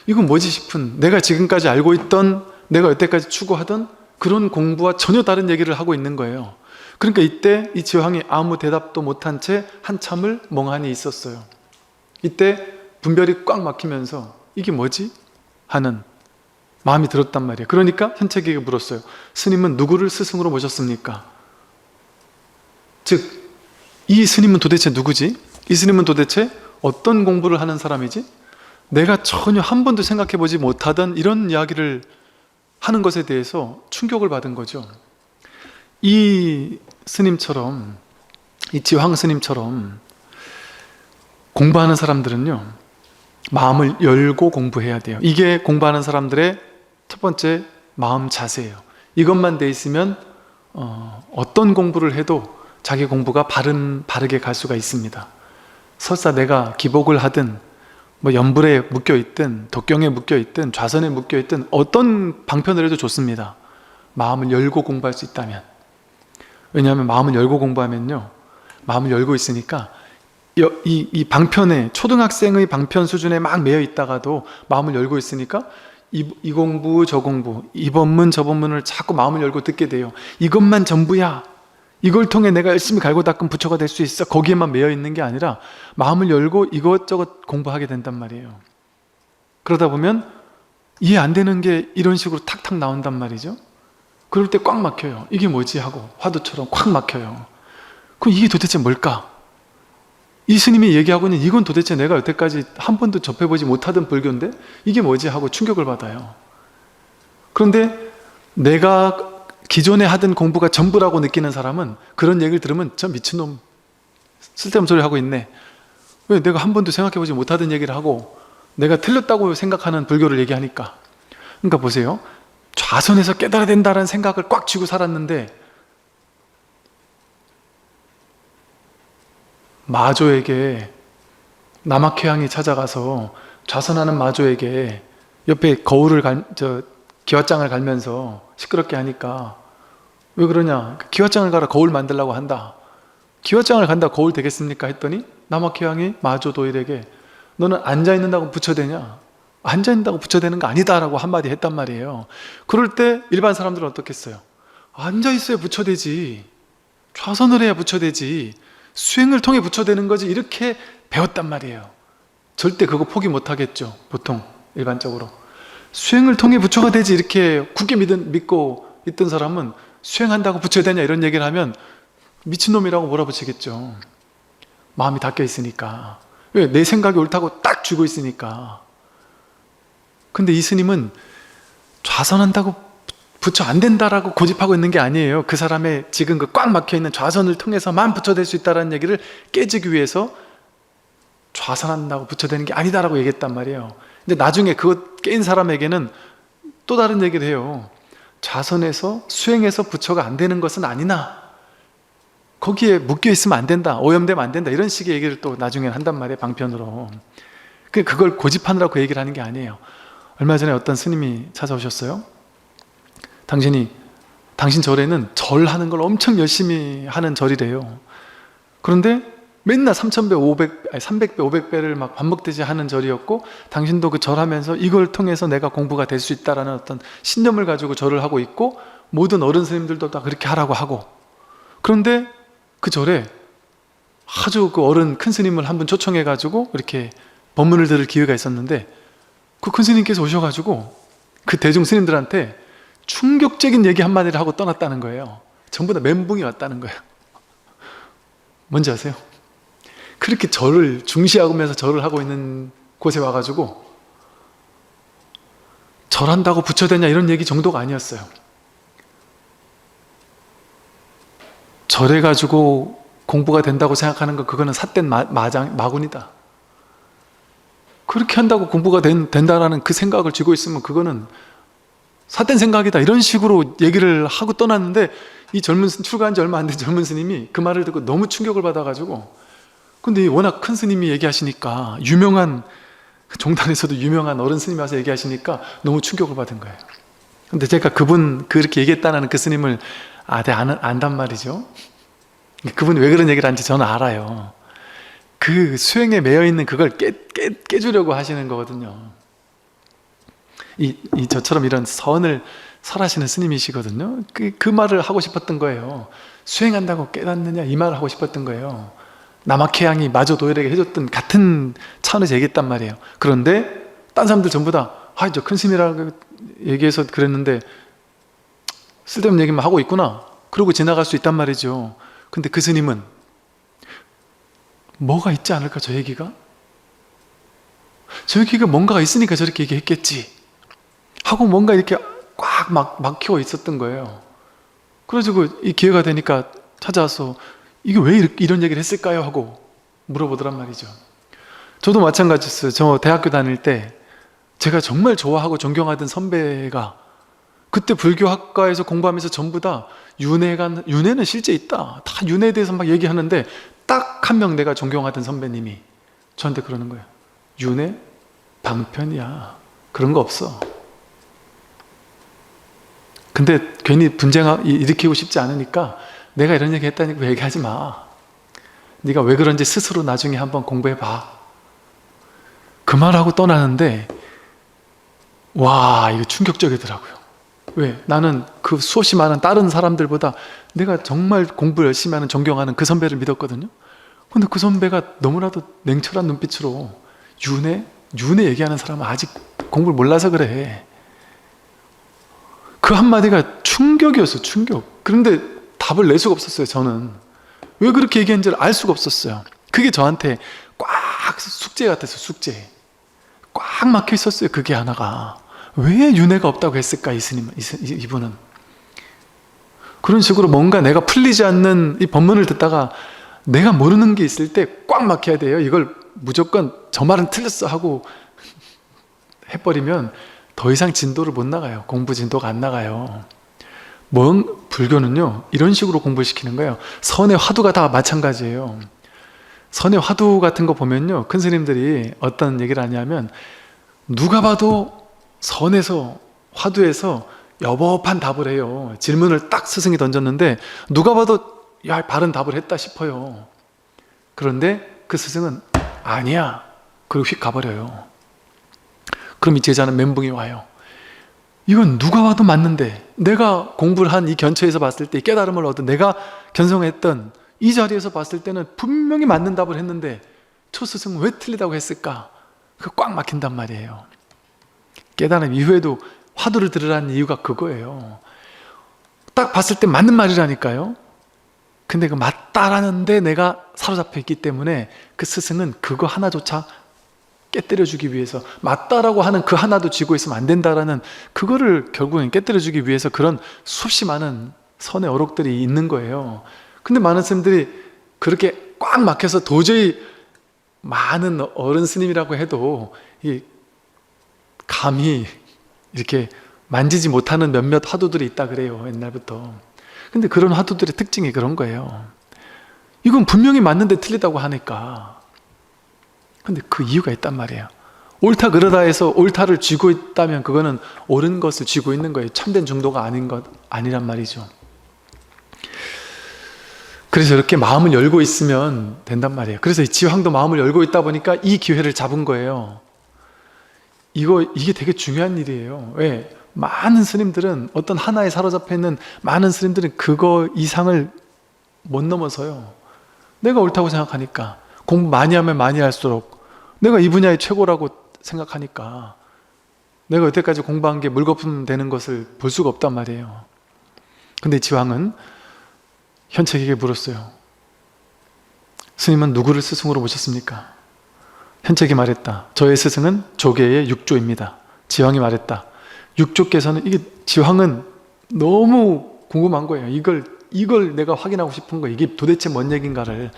이건 뭐지 싶은, 내가 지금까지 알고 있던, 내가 여태까지 추구하던 그런 공부와 전혀 다른 얘기를 하고 있는 거예요. 그러니까 이때 이 지황이 아무 대답도 못한 채 한참을 멍하니 있었어요. 이때 분별이 꽉 막히면서 이게 뭐지? 하는 마음이 들었단 말이에요. 그러니까 현책에게 물었어요. 스님은 누구를 스승으로 모셨습니까? 즉, 이 스님은 도대체 누구지? 이 스님은 도대체 어떤 공부를 하는 사람이지? 내가 전혀 한 번도 생각해보지 못하던 이런 이야기를 하는 것에 대해서 충격을 받은 거죠. 이 스님처럼, 이 지황 스님처럼 공부하는 사람들은요, 마음을 열고 공부해야 돼요. 이게 공부하는 사람들의 첫 번째 마음 자세예요. 이것만 돼 있으면 어떤 공부를 해도 자기 공부가 바르게 갈 수가 있습니다. 설사 내가 기복을 하든 뭐 연불에 묶여있든 독경에 묶여있든 좌선에 묶여있든 어떤 방편을 해도 좋습니다. 마음을 열고 공부할 수 있다면. 왜냐하면 마음을 열고 공부하면요, 마음을 열고 있으니까 이 방편에, 초등학생의 방편 수준에 막 매여 있다가도 마음을 열고 있으니까 이 공부 저 공부, 이 법문 저 법문을 자꾸 마음을 열고 듣게 돼요. 이것만 전부야, 이걸 통해 내가 열심히 갈고 닦은 부처가 될 수 있어. 거기에만 매여 있는 게 아니라 마음을 열고 이것저것 공부하게 된단 말이에요. 그러다 보면 이해 안 되는 게 이런 식으로 탁탁 나온단 말이죠. 그럴 때 꽉 막혀요. 이게 뭐지 하고 화두처럼 꽉 막혀요. 그럼 이게 도대체 뭘까? 이 스님이 얘기하고 있는 이건 도대체 내가 여태까지 한 번도 접해보지 못하던 불교인데 이게 뭐지 하고 충격을 받아요. 그런데 내가 기존에 하던 공부가 전부라고 느끼는 사람은 그런 얘기를 들으면 저 미친놈 쓸데없는 소리 하고 있네. 왜 내가 한 번도 생각해보지 못하던 얘기를 하고 내가 틀렸다고 생각하는 불교를 얘기하니까. 그러니까 보세요. 좌선에서 깨달아야 된다는 생각을 꽉 쥐고 살았는데 마조에게 남학회양이 찾아가서 좌선하는 마조에게 옆에 기왓장을 갈면서 시끄럽게 하니까 왜 그러냐? 기왓장을 가라 거울 만들라고 한다. 기왓장을 간다 거울 되겠습니까? 했더니 남학회양이 마조 도일에게 너는 앉아있는다고 부처되냐? 앉아있는다고 부처되는 거 아니다 라고 한마디 했단 말이에요. 그럴 때 일반 사람들은 어떻겠어요? 앉아있어야 부처되지, 좌선을 해야 부처되지, 수행을 통해 부처되는 거지, 이렇게 배웠단 말이에요. 절대 그거 포기 못하겠죠. 보통 일반적으로 수행을 통해 부처가 되지 이렇게 굳게 믿고 있던 사람은 수행한다고 부처되냐 이런 얘기를 하면 미친놈이라고 몰아붙이겠죠. 마음이 닫혀 있으니까. 왜? 내 생각이 옳다고 딱 쥐고 있으니까. 근데 이 스님은 좌선한다고 부처 안 된다라고 고집하고 있는 게 아니에요. 그 사람의 지금 그 꽉 막혀있는 좌선을 통해서만 부처될 수 있다는 얘기를 깨지기 위해서 좌선한다고 부처되는 게 아니다라고 얘기했단 말이에요. 근데 나중에 그거 깨인 사람에게는 또 다른 얘기를 해요. 좌선에서 수행해서 부처가 안 되는 것은 아니나 거기에 묶여 있으면 안 된다, 오염되면 안 된다, 이런 식의 얘기를 또 나중에는 한단 말이에요. 방편으로. 그걸 고집하느라고 그 얘기를 하는 게 아니에요. 얼마 전에 어떤 스님이 찾아오셨어요. 당신 절에는 절하는 걸 엄청 열심히 하는 절이래요. 그런데 맨날 3,000배, 300배, 500배를 막 반복되지 하는 절이었고, 당신도 그 절하면서 이걸 통해서 내가 공부가 될 수 있다라는 어떤 신념을 가지고 절을 하고 있고, 모든 어른 스님들도 다 그렇게 하라고 하고. 그런데 그 절에 아주 그 어른 큰 스님을 한 분 초청해가지고 이렇게 법문을 들을 기회가 있었는데, 그 큰 스님께서 오셔가지고 그 대중 스님들한테 충격적인 얘기 한마디를 하고 떠났다는 거예요. 전부 다 멘붕이 왔다는 거예요. 뭔지 아세요? 그렇게 절을 중시하면서 절을 하고 있는 곳에 와가지고 절한다고 부처되냐 이런 얘기 정도가 아니었어요. 절해가지고 공부가 된다고 생각하는 거, 그거는 삿된 마군이다. 그렇게 한다고 공부가 된다라는 그 생각을 쥐고 있으면 그거는 삿된 생각이다, 이런 식으로 얘기를 하고 떠났는데, 이 출가한 지 얼마 안 된 젊은 스님이 그 말을 듣고 너무 충격을 받아가지고, 근데 워낙 큰 스님이 얘기하시니까, 유명한 종단에서도 유명한 어른 스님이 와서 얘기하시니까 너무 충격을 받은 거예요. 근데 제가 그렇게 얘기했다는 그 스님을 안단 말이죠. 그분이 왜 그런 얘기를 하는지 저는 알아요. 그 수행에 매여있는 그걸 깨주려고 하시는 거거든요. 저처럼 이런 설하시는 스님이시거든요. 그 말을 하고 싶었던 거예요. 수행한다고 깨닫느냐, 이 말을 하고 싶었던 거예요. 남학회양이 마조 도일에게 해줬던 같은 차원에서 얘기했단 말이에요. 그런데 딴 사람들 전부 다 저 큰 스님이라고 얘기해서 그랬는데 쓸데없는 얘기만 하고 있구나, 그러고 지나갈 수 있단 말이죠. 근데 그 스님은 뭐가 있지 않을까, 저 얘기가 뭔가가 있으니까 저렇게 얘기했겠지 하고 뭔가 이렇게 꽉 막히고 있었던 거예요. 그래가지고 이 기회가 되니까 찾아와서 이게 왜 이런 얘기를 했을까요? 하고 물어보더란 말이죠. 저도 마찬가지였어요. 저 대학교 다닐 때 제가 정말 좋아하고 존경하던 선배가 그때 불교학과에서 공부하면서 전부 다 윤회는 실제 있다, 다 윤회에 대해서 막 얘기하는데, 딱 한 명 내가 존경하던 선배님이 저한테 그러는 거예요. 윤회? 방편이야. 그런 거 없어. 근데 괜히 분쟁 일으키고 싶지 않으니까 내가 이런 얘기 했다니까 얘기하지 마. 네가 왜 그런지 스스로 나중에 한번 공부해봐. 그 말하고 떠나는데, 와, 이거 충격적이더라고요. 왜? 나는 그 수없이 많은 다른 사람들보다 내가 정말 공부 열심히 하는 존경하는 그 선배를 믿었거든요. 근데 그 선배가 너무나도 냉철한 눈빛으로 윤회 얘기하는 사람은 아직 공부를 몰라서 그래. 그 한마디가 충격이었어요. 충격. 그런데 답을 낼 수가 없었어요. 저는 왜 그렇게 얘기했는지를 알 수가 없었어요. 그게 저한테 꽉 숙제 같았어요. 숙제. 꽉 막혀 있었어요. 그게 하나가. 왜 윤회가 없다고 했을까? 이분은. 그런 식으로 뭔가 내가 풀리지 않는 이 법문을 듣다가 내가 모르는 게 있을 때 꽉 막혀야 돼요. 이걸 무조건 저 말은 틀렸어 하고 해버리면 더 이상 진도를 못 나가요. 공부 진도가 안 나가요. 불교는요 이런 식으로 공부를 시키는 거예요. 선의 화두가 다 마찬가지예요. 선의 화두 같은 거 보면요, 큰 스님들이 어떤 얘기를 하냐면, 누가 봐도 선에서 화두에서 여법한 답을 해요. 질문을 딱 스승이 던졌는데 누가 봐도 야, 바른 답을 했다 싶어요. 그런데 그 스승은 아니야, 그리고 휙 가버려요. 그럼 이 제자는 멘붕이 와요. 이건 누가 봐도 맞는데, 내가 공부를 한 이 견처에서 봤을 때, 깨달음을 얻은 내가 견성했던 이 자리에서 봤을 때는 분명히 맞는 답을 했는데 초스승은 왜 틀리다고 했을까? 그 꽉 막힌단 말이에요. 깨달음 이후에도 화두를 들으라는 이유가 그거예요. 딱 봤을 때 맞는 말이라니까요. 근데 그 맞다라는데 내가 사로잡혀 있기 때문에 그 스승은 그거 하나조차 깨뜨려주기 위해서, 맞다라고 하는 그 하나도 쥐고 있으면 안 된다라는 그거를 결국엔 깨뜨려주기 위해서 그런 수없이 많은 선의 어록들이 있는 거예요. 근데 많은 스님들이 그렇게 꽉 막혀서 도저히, 많은 어른 스님이라고 해도 이 감히 이렇게 만지지 못하는 몇몇 화두들이 있다 그래요, 옛날부터. 근데 그런 화두들의 특징이 그런 거예요. 이건 분명히 맞는데 틀리다고 하니까. 근데 그 이유가 있단 말이에요. 옳다 그러다 해서 옳다를 쥐고 있다면 그거는 옳은 것을 쥐고 있는 거예요. 참된 중도가 아니란 말이죠. 그래서 이렇게 마음을 열고 있으면 된단 말이에요. 그래서 이 지황도 마음을 열고 있다 보니까 이 기회를 잡은 거예요. 이게 되게 중요한 일이에요. 왜? 많은 스님들은, 어떤 하나에 사로잡혀 있는 많은 스님들은 그거 이상을 못 넘어서요. 내가 옳다고 생각하니까, 공부 많이 하면 많이 할수록 내가 이 분야의 최고라고 생각하니까 내가 여태까지 공부한 게 물거품 되는 것을 볼 수가 없단 말이에요. 근데 지황은 현책에게 물었어요. 스님은 누구를 스승으로 모셨습니까? 현책이 말했다. 저의 스승은 조계의 육조입니다. 지황이 말했다. 육조께서는, 이게 지황은 너무 궁금한 거예요. 이걸 내가 확인하고 싶은 거예요. 이게 도대체 뭔 얘기인가를.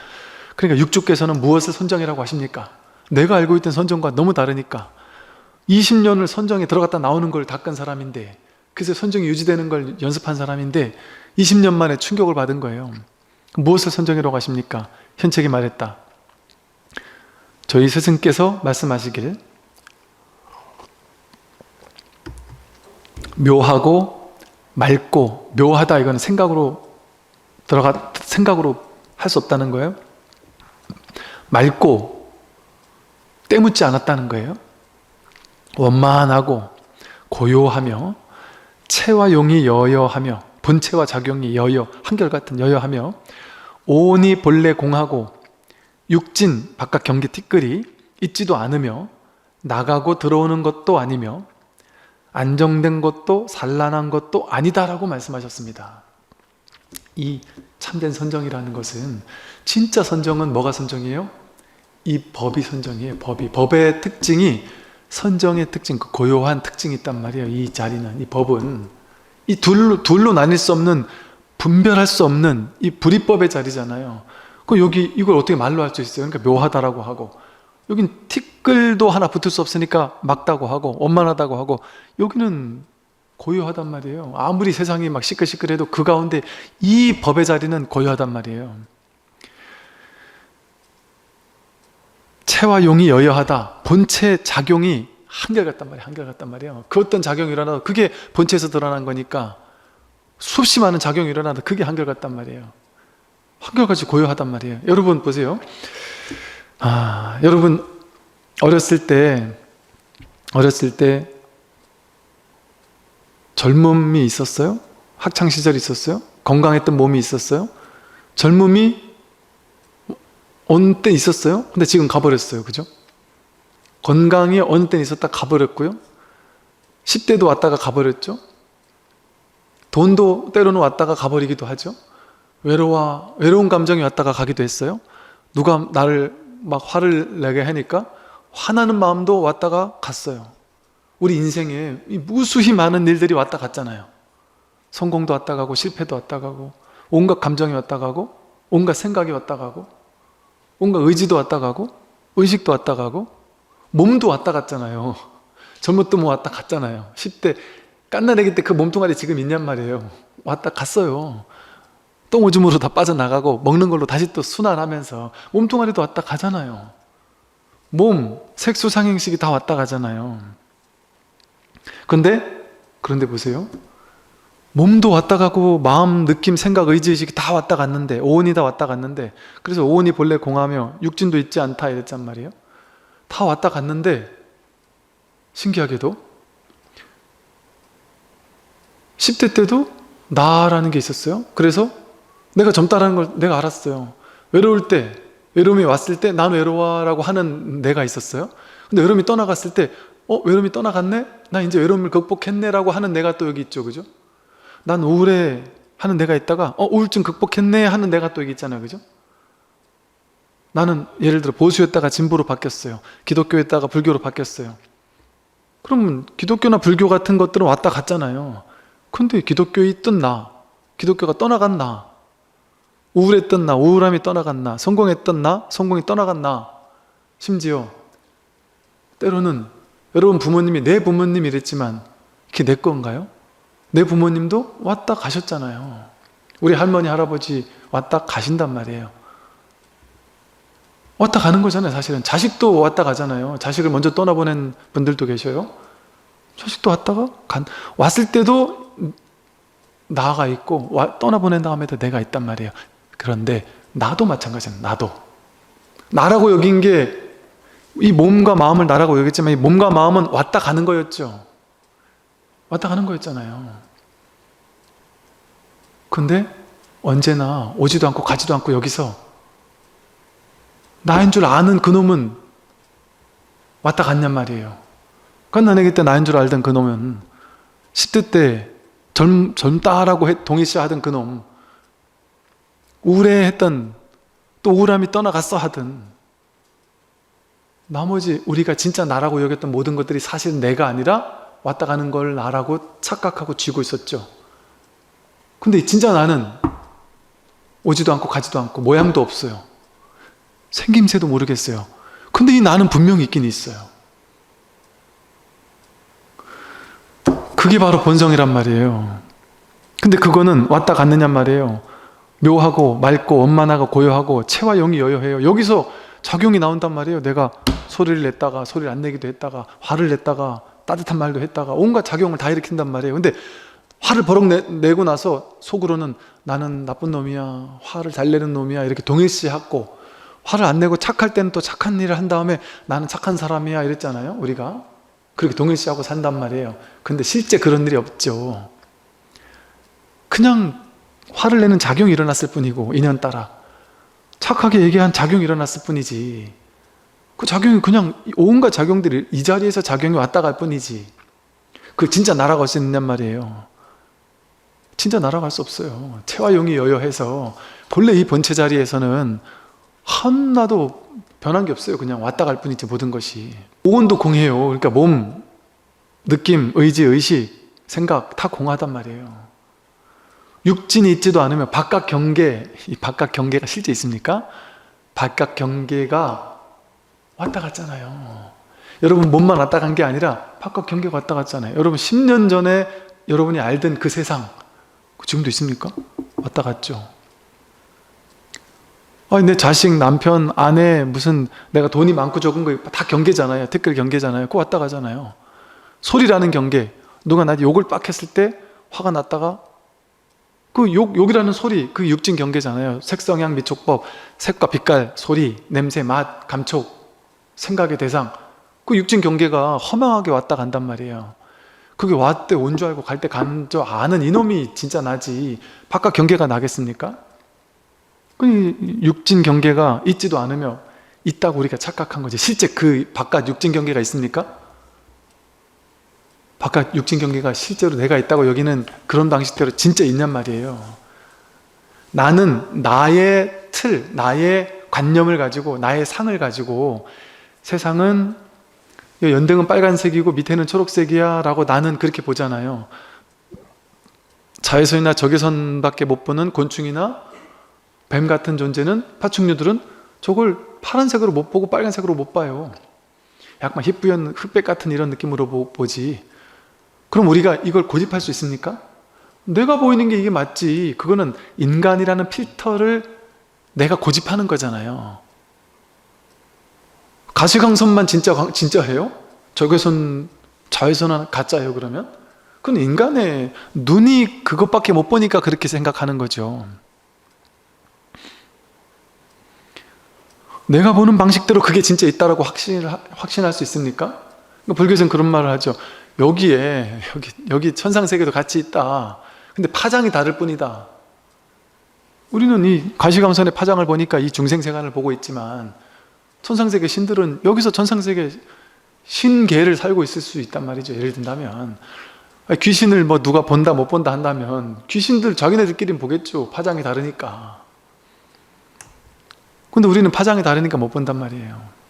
그러니까 육조께서는 무엇을 선정이라고 하십니까? 내가 알고 있던 선정과 너무 다르니까. 20년을 선정에 들어갔다 나오는 걸 닦은 사람인데, 그래서 선정이 유지되는 걸 연습한 사람인데 20년 만에 충격을 받은 거예요. 무엇을 선정이라고 하십니까? 현책이 말했다. 저희 스승께서 말씀하시길, 묘하고 맑고, 묘하다 이건 생각으로 할 수 없다는 거예요. 맑고 때묻지 않았다는 거예요. 원만하고 고요하며, 체와 용이 여여하며, 본체와 작용이 한결같은 여여하며, 오온이 본래 공하고 육진 바깥 경계 티끌이 있지도 않으며, 나가고 들어오는 것도 아니며, 안정된 것도 산란한 것도 아니다라고 말씀하셨습니다. 이 참된 선정이라는 것은, 진짜 선정은 뭐가 선정이에요? 이 법이 선정이에요. 법의 특징이, 선정의 특징, 그 고요한 특징이 있단 말이에요. 이 자리는, 이 법은 이 둘로 나뉠 수 없는, 분별할 수 없는 이 불이법의 자리잖아요. 이걸 어떻게 말로 할 수 있어요? 그러니까 묘하다라고 하고, 여긴 티끌도 하나 붙을 수 없으니까 막다고 하고, 원만하다고 하고, 여기는 고요하단 말이에요. 아무리 세상이 막 시끌시끌해도 그 가운데 이 법의 자리는 고요하단 말이에요. 체와 용이 여여하다. 본체 작용이 한결같단 말이에요. 그 어떤 작용이 일어나도 그게 본체에서 드러난 거니까, 수없이 많은 작용이 일어나도 그게 한결같단 말이에요. 한결같이 고요하단 말이에요. 여러분 보세요. 여러분 어렸을 때 젊음이 있었어요? 학창시절이 있었어요? 건강했던 몸이 있었어요? 젊음이 어느 때 있었어요? 근데 지금 가버렸어요. 그죠? 건강이 어느 때 있었다 가버렸고요. 10대도 왔다가 가버렸죠. 돈도 때로는 왔다가 가버리기도 하죠. 외로운 감정이 왔다가 가기도 했어요. 누가 나를 막 화를 내게 하니까 화나는 마음도 왔다가 갔어요. 우리 인생에 무수히 많은 일들이 왔다 갔잖아요. 성공도 왔다 가고 실패도 왔다 가고 온갖 감정이 왔다 가고 온갖 생각이 왔다 가고 온갖 의지도 왔다 가고 의식도 왔다 가고 몸도 왔다 갔잖아요. 젊었도 뭐 왔다 갔잖아요. 10대 깐나내기 때 그 몸뚱아리 지금 있냔 말이에요. 왔다 갔어요. 똥오줌으로 다 빠져나가고 먹는 걸로 다시 또 순환하면서 몸뚱아리도 왔다 가잖아요. 몸, 색소 상행식이 다 왔다 가잖아요. 그런데 보세요. 몸도 왔다 가고 마음, 느낌, 생각, 의지의식이 다 왔다 갔는데 오온이 다 왔다 갔는데 그래서 오온이 본래 공하며 육진도 있지 않다 이랬단 말이에요. 다 왔다 갔는데 신기하게도 10대 때도 나라는 게 있었어요. 그래서 내가 젊다라는 걸 내가 알았어요. 외로울 때, 외로움이 왔을 때 난 외로워라고 하는 내가 있었어요. 근데 외로움이 떠나갔을 때 외로움이 떠나갔네? 나 이제 외로움을 극복했네 라고 하는 내가 또 여기 있죠. 그죠? 난 우울해 하는 내가 있다가 우울증 극복했네 하는 내가 또 여기 있잖아요. 그죠? 나는 예를 들어 보수였다가 진보로 바뀌었어요. 기독교였다가 불교로 바뀌었어요. 그러면 기독교나 불교 같은 것들은 왔다 갔잖아요. 근데 기독교에 있던 나, 기독교가 떠나간 나, 우울했던 나, 우울함이 떠나간 나, 성공했던 나, 성공이 떠나간 나, 심지어 때로는 여러분 부모님이 내 부모님이 이랬지만 그게 내 건가요? 내 부모님도 왔다 가셨잖아요. 우리 할머니, 할아버지 왔다 가신단 말이에요. 왔다 가는 거잖아요. 사실은 자식도 왔다 가잖아요. 자식을 먼저 떠나보낸 분들도 계셔요. 자식도 왔을 때도 나가 있고 떠나보낸 다음에도 내가 있단 말이에요. 그런데 나도 마찬가지예요. 나라고 여긴 게 이 몸과 마음을 나라고 여겼지만 이 몸과 마음은 왔다 가는 거였죠. 왔다 가는 거였잖아요. 근데 언제나 오지도 않고 가지도 않고 여기서 나인 줄 아는 그놈은 왔다 갔냔 말이에요. 깐나내기 때 나인 줄 알던 그놈은 10대 때 젊다라고 동의시하던 그놈, 우울해했던 또 우울함이 떠나갔어 하든 나머지 우리가 진짜 나라고 여겼던 모든 것들이 사실 내가 아니라 왔다 가는 걸 나라고 착각하고 쥐고 있었죠. 근데 진짜 나는 오지도 않고 가지도 않고 모양도 없어요. 생김새도 모르겠어요. 근데 이 나는 분명히 있긴 있어요. 그게 바로 본성이란 말이에요. 근데 그거는 왔다 갔느냔 말이에요. 묘하고 맑고 원만하고 고요하고 체와 영이 여여해요. 여기서 작용이 나온단 말이에요. 내가 소리를 냈다가 소리를 안 내기도 했다가 화를 냈다가 따뜻한 말도 했다가 온갖 작용을 다 일으킨단 말이에요. 근데 화를 버럭 내고 나서 속으로는 나는 나쁜 놈이야, 화를 잘 내는 놈이야 이렇게 동일시하고, 화를 안 내고 착할 때는 또 착한 일을 한 다음에 나는 착한 사람이야 이랬잖아요. 우리가 그렇게 동일시하고 산단 말이에요. 근데 실제 그런 일이 없죠. 그냥 화를 내는 작용이 일어났을 뿐이고 인연따라 착하게 얘기한 작용이 일어났을 뿐이지, 그 작용이 그냥 온갖 작용들이 이 자리에서 작용이 왔다 갈 뿐이지 그 진짜 날아갈 수 있느냔 말이에요. 진짜 날아갈 수 없어요. 체와 영이 여여해서 본래 이 본체 자리에서는 하나도 변한 게 없어요. 그냥 왔다 갈 뿐이지 모든 것이. 오온도 공해요. 그러니까 몸, 느낌, 의지, 의식, 생각 다 공하단 말이에요. 육진이 있지도 않으면 바깥 경계, 이 바깥 경계가 실제 있습니까? 바깥 경계가 왔다 갔잖아요. 여러분 몸만 왔다 간 게 아니라 바깥 경계가 왔다 갔잖아요. 여러분 10년 전에 여러분이 알던 그 세상 지금도 있습니까? 왔다 갔죠. 내 자식, 남편, 아내, 무슨 내가 돈이 많고 적은 거 다 경계잖아요. 댓글 경계잖아요. 그거 왔다 가잖아요. 소리라는 경계, 누가 나한테 욕을 빡 했을 때 화가 났다가 그 욕이라는 소리, 그 육진 경계잖아요. 색성향 미촉법, 색과 빛깔, 소리, 냄새, 맛, 감촉, 생각의 대상, 그 육진 경계가 허망하게 왔다 간단 말이에요. 그게 왔대 온 줄 알고 갈 때 간 줄 아는 이놈이 진짜 나지 바깥 경계가 나겠습니까? 그 육진 경계가 있지도 않으며 있다고 우리가 착각한 거지. 실제 그 바깥 육진 경계가 있습니까? 바깥 육진 경계가 실제로 내가 있다고 여기는 그런 방식대로 진짜 있냔 말이에요. 나는 나의 틀, 나의 관념을 가지고 나의 상을 가지고 세상은 연등은 빨간색이고 밑에는 초록색이야 라고 나는 그렇게 보잖아요. 자외선이나 적외선밖에 못 보는 곤충이나 뱀 같은 존재는, 파충류들은 저걸 파란색으로 못 보고 빨간색으로 못 봐요. 약간 희뿌연 흑백 같은 이런 느낌으로 보지. 그럼 우리가 이걸 고집할 수 있습니까? 내가 보이는 게 이게 맞지. 그거는 인간이라는 필터를 내가 고집하는 거잖아요. 가시광선만 진짜예요? 적외선, 자외선은 가짜예요 그러면? 그건 인간의 눈이 그것밖에 못 보니까 그렇게 생각하는 거죠. 내가 보는 방식대로 그게 진짜 있다라고 확신할 수 있습니까? 불교에서는 그런 말을 하죠. 여기 천상세계도 같이 있다. 근데 파장이 다를 뿐이다. 우리는 이 가시광선의 파장을 보니까 이 중생세간을 보고 있지만 천상세계 신들은 여기서 천상세계 신계를 살고 있을 수 있단 말이죠. 예를 든다면 귀신을 뭐 누가 본다 못 본다 한다면 귀신들 자기네들끼리는 보겠죠. 파장이 다르니까. 근데 우리는 파장이 다르니까 못 본단 말이에요.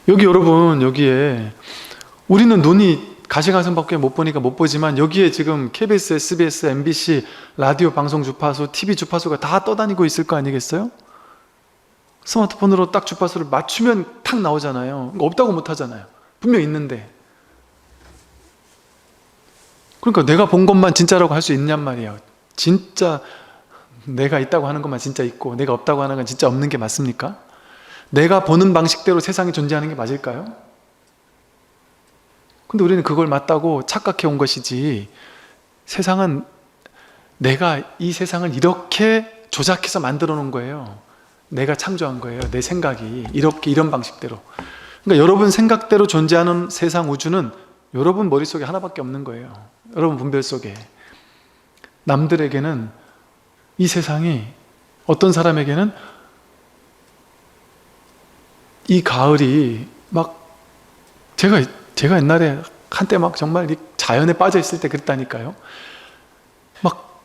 여기 여러분, 여기에 우리는 눈이 가시광선밖에 못 보니까 못 보지만 여기에 지금 KBS, SBS, MBC, 라디오 방송 주파수, TV 주파수가 다 떠다니고 있을 거 아니겠어요? 스마트폰으로 딱 주파수를 맞추면 탁 나오잖아요. 없다고 못 하잖아요. 분명 있는데. 그러니까 내가 본 것만 진짜라고 할 수 있냔 말이에요. 진짜 내가 있다고 하는 것만 진짜 있고 내가 없다고 하는 건 진짜 없는 게 맞습니까? 내가 보는 방식대로 세상이 존재하는 게 맞을까요? 근데 우리는 그걸 맞다고 착각해 온 것이지, 세상은 내가 이 세상을 이렇게 조작해서 만들어 놓은 거예요. 내가 창조한 거예요. 내 생각이 이런 방식대로. 그러니까 여러분 생각대로 존재하는 세상 우주는 여러분 머릿속에 하나밖에 없는 거예요. 여러분 분별 속에. 남들에게는 이 세상이, 어떤 사람에게는 이 가을이 막 제가 옛날에 한때 막 정말 이 자연에 빠져 있을 때 그랬다니까요. 막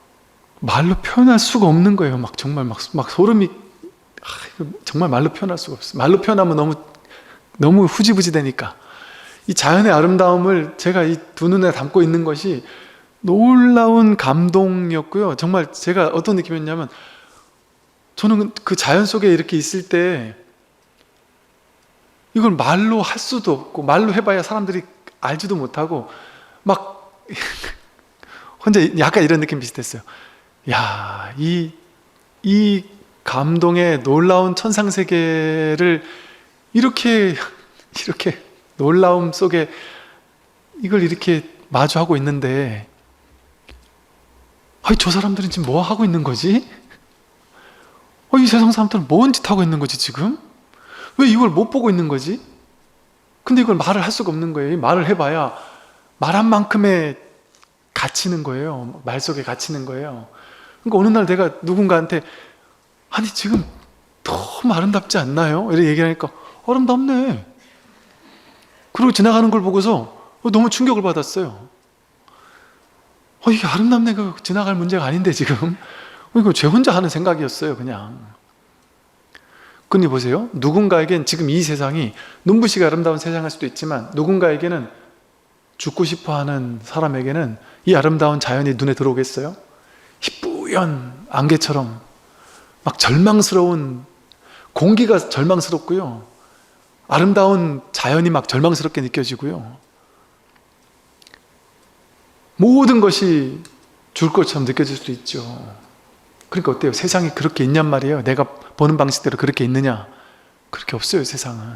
말로 표현할 수가 없는 거예요. 막 정말 막 소름이, 정말 말로 표현할 수가 없어요. 말로 표현하면 너무 후지부지 되니까. 이 자연의 아름다움을 제가 이 두 눈에 담고 있는 것이 놀라운 감동이었고요. 정말 제가 어떤 느낌이었냐면, 저는 그 자연 속에 이렇게 있을 때 이걸 말로 할 수도 없고, 말로 해봐야 사람들이 알지도 못하고, 막 혼자 약간 이런 느낌 비슷했어요. 야, 이 감동의 놀라운 천상세계를 이렇게 놀라움 속에 이걸 이렇게 마주하고 있는데, 저 사람들은 지금 뭐 하고 있는 거지? 이 세상 사람들은 뭔 짓 하고 있는 거지 지금? 왜 이걸 못 보고 있는 거지? 근데 이걸 말을 할 수가 없는 거예요. 말을 해봐야 말한 만큼의 갇히는 거예요. 말 속에 갇히는 거예요. 그러니까 어느 날 내가 누군가한테, 아니 지금 너무 아름답지 않나요? 이렇게 얘기하니까 아름답네. 그리고 지나가는 걸 보고서 너무 충격을 받았어요. 이게 아름답네, 그 지나갈 문제가 아닌데 지금. 이거 제 혼자 하는 생각이었어요, 그냥. 근데 보세요. 누군가에겐 지금 이 세상이 눈부시게 아름다운 세상일 수도 있지만, 누군가에게는, 죽고 싶어하는 사람에게는 이 아름다운 자연이 눈에 들어오겠어요? 희뿌연 안개처럼 막 절망스러운, 공기가 절망스럽고요, 아름다운 자연이 막 절망스럽게 느껴지고요, 모든 것이 죽을 것처럼 느껴질 수도 있죠. 그러니까 어때요? 세상이 그렇게 있냔 말이에요. 내가 보는 방식대로 그렇게 있느냐? 그렇게 없어요. 세상은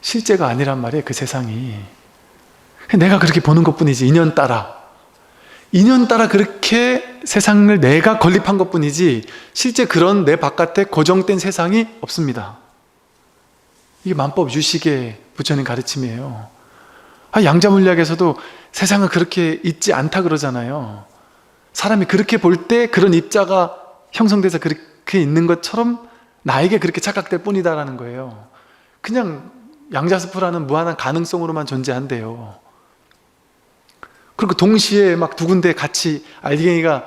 실제가 아니란 말이에요. 그 세상이 내가 그렇게 보는 것뿐이지, 인연 따라 그렇게 세상을 내가 건립한 것뿐이지, 실제 그런 내 바깥에 고정된 세상이 없습니다. 이게 만법 유식의 부처님 가르침이에요. 양자물리학에서도 세상은 그렇게 있지 않다 그러잖아요. 사람이 그렇게 볼 때 그런 입자가 형성돼서 그렇게 있는 것처럼 나에게 그렇게 착각될 뿐이다라는 거예요. 그냥 양자스프라는 무한한 가능성으로만 존재한대요. 그리고 동시에 막 두 군데 같이 알갱이가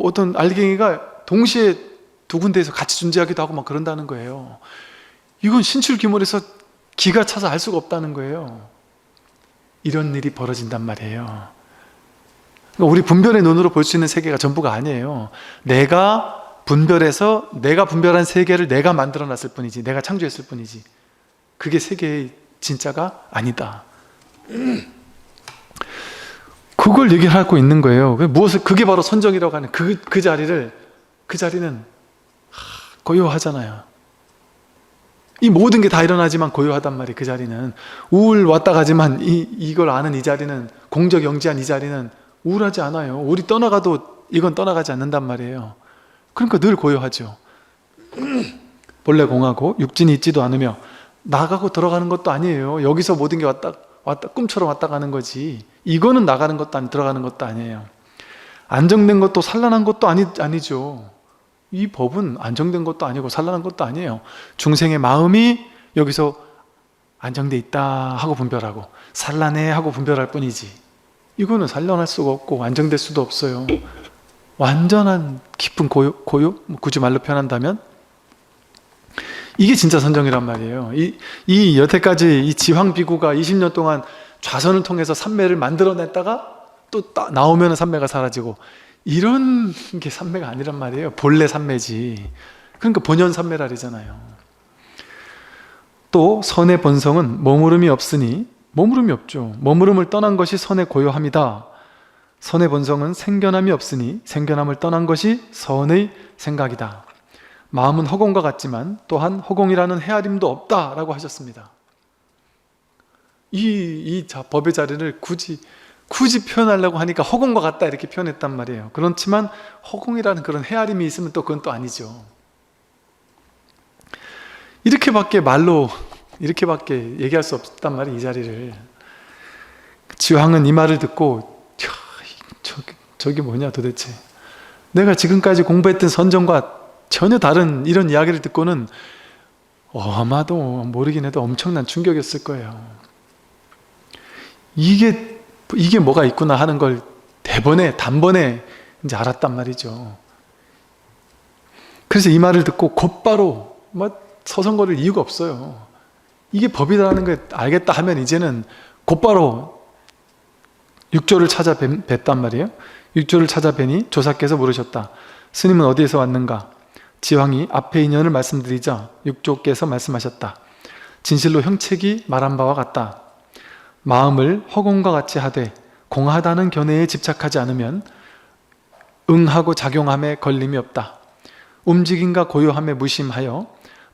어떤 알갱이가 동시에 두 군데에서 같이 존재하기도 하고 막 그런다는 거예요. 이건 신출귀몰에서 기가 차서 알 수가 없다는 거예요. 이런 일이 벌어진단 말이에요. 그러니까 우리 분별의 눈으로 볼 수 있는 세계가 전부가 아니에요. 내가 분별해서 내가 분별한 세계를 내가 만들어 놨을 뿐이지, 내가 창조했을 뿐이지, 그게 세계의 진짜가 아니다. 그걸 얘기하고 있는 거예요. 그게 바로 선정이라고 하는 그 자리는 고요하잖아요. 이 모든 게 다 일어나지만 고요하단 말이에요. 그 자리는 우울 왔다 가지만 이걸 아는 이 자리는, 공적영지한 이 자리는 우울하지 않아요. 우리 떠나가도 이건 떠나가지 않는단 말이에요. 그러니까 늘 고요하죠. 본래 공하고 육진이 있지도 않으며 나가고 들어가는 것도 아니에요. 여기서 모든 게 왔다 꿈처럼 왔다 가는 거지, 이거는 나가는 것도 아니 들어가는 것도 아니에요. 안정된 것도 산란한 것도 아니죠. 이 법은 안정된 것도 아니고 산란한 것도 아니에요. 중생의 마음이 여기서 안정돼 있다 하고 분별하고 산란해 하고 분별할 뿐이지, 이거는 산란할 수가 없고 안정될 수도 없어요. 완전한 깊은 고요? 굳이 말로 표현한다면 이게 진짜 선정이란 말이에요. 이 여태까지 이 지황비구가 20년 동안 좌선을 통해서 삼매를 만들어냈다가 또 나오면 삼매가 사라지고, 이런 게 삼매가 아니란 말이에요. 본래 삼매지. 그러니까 본연 삼매라리잖아요. 또 선의 본성은 머무름이 없으니, 머무름이 없죠. 머무름을 떠난 것이 선의 고요함이다. 선의 본성은 생견함이 없으니 생견함을 떠난 것이 선의 생각이다. 마음은 허공과 같지만 또한 허공이라는 헤아림도 없다라고 하셨습니다. 이 법의 자리를 굳이 표현하려고 하니까 허공과 같다 이렇게 표현했단 말이에요. 그렇지만 허공이라는 그런 헤아림이 있으면 또 그건 또 아니죠. 이렇게밖에 얘기할 수 없단 말이에요. 이 자리를. 지황은 이 말을 듣고 저게 뭐냐 도대체, 내가 지금까지 공부했던 선정과 전혀 다른 이런 이야기를 듣고는 아마도 모르긴 해도 엄청난 충격이었을 거예요. 이게 뭐가 있구나 하는 걸 단번에 이제 알았단 말이죠. 그래서 이 말을 듣고 곧바로 서성거릴 이유가 없어요. 이게 법이라는 걸 알겠다 하면 이제는 곧바로 육조를 찾아뵀단 말이에요. 육조를 찾아뵈니 조사께서 물으셨다. 스님은 어디에서 왔는가? 지황이 앞에 인연을 말씀드리자 육조께서 말씀하셨다. 진실로 형책이 말한 바와 같다. 마음을 허공과 같이 하되 공하다는 견해에 집착하지 않으면 응하고 작용함에 걸림이 없다. 움직임과 고요함에 무심하여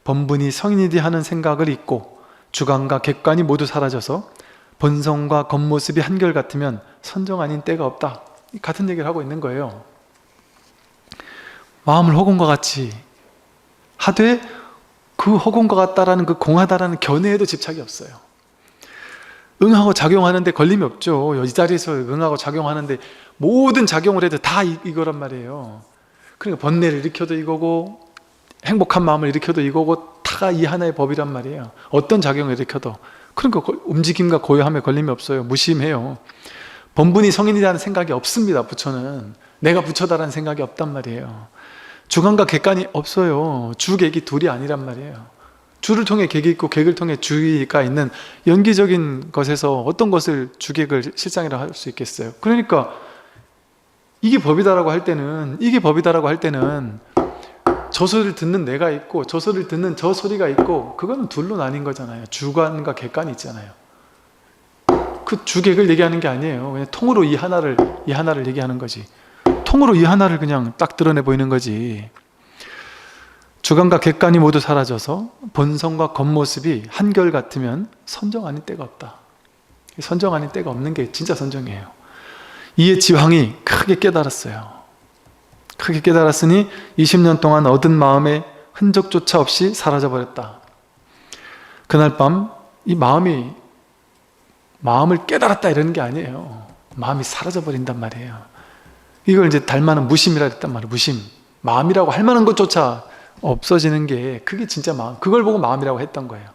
번분이 성인이디 하는 생각을 잊고 주관과 객관이 모두 사라져서 본성과 겉모습이 한결같으면 선정 아닌 때가 없다. 같은 얘기를 하고 있는 거예요. 마음을 허공과 같이 하되 그 허공과 같다라는 그 공하다라는 견해에도 집착이 없어요. 응하고 작용하는데 걸림이 없죠. 이 자리에서 응하고 작용하는데 모든 작용을 해도 다 이거란 말이에요. 그러니까 번뇌를 일으켜도 이거고 행복한 마음을 일으켜도 이거고 다가 이 하나의 법이란 말이에요. 어떤 작용을 일으켜도. 그러니까 움직임과 고요함에 걸림이 없어요. 무심해요. 번분이 성인이라는 생각이 없습니다. 부처는 내가 부처다라는 생각이 없단 말이에요. 주관과 객관이 없어요. 주객이 둘이 아니란 말이에요. 주를 통해 객이 있고 객을 통해 주의가 있는 연기적인 것에서 어떤 것을 주객을 실상이라고 할 수 있겠어요. 그러니까 이게 법이다라고 할 때는 저 소리를 듣는 내가 있고 저 소리를 듣는 저 소리가 있고, 그거는 둘로 나뉜 거잖아요. 주관과 객관이 있잖아요. 그 주객을 얘기하는 게 아니에요. 그냥 통으로 이 하나를 얘기하는 거지. 통으로 이 하나를 그냥 딱 드러내 보이는 거지. 주관과 객관이 모두 사라져서 본성과 겉모습이 한결같으면 선정 아닌 때가 없다. 선정 아닌 때가 없는 게 진짜 선정이에요. 이에 지황이 크게 깨달았어요. 크게 깨달았으니 20년 동안 얻은 마음의 흔적조차 없이 사라져버렸다. 그날 밤 이 마음을 깨달았다 이러는 게 아니에요. 마음이 사라져버린단 말이에요. 이걸 이제 달마는 무심이라 했단 말이에요. 무심. 마음이라고 할 만한 것조차 없어지는 게 그게 진짜 마음. 그걸 보고 마음이라고 했던 거예요.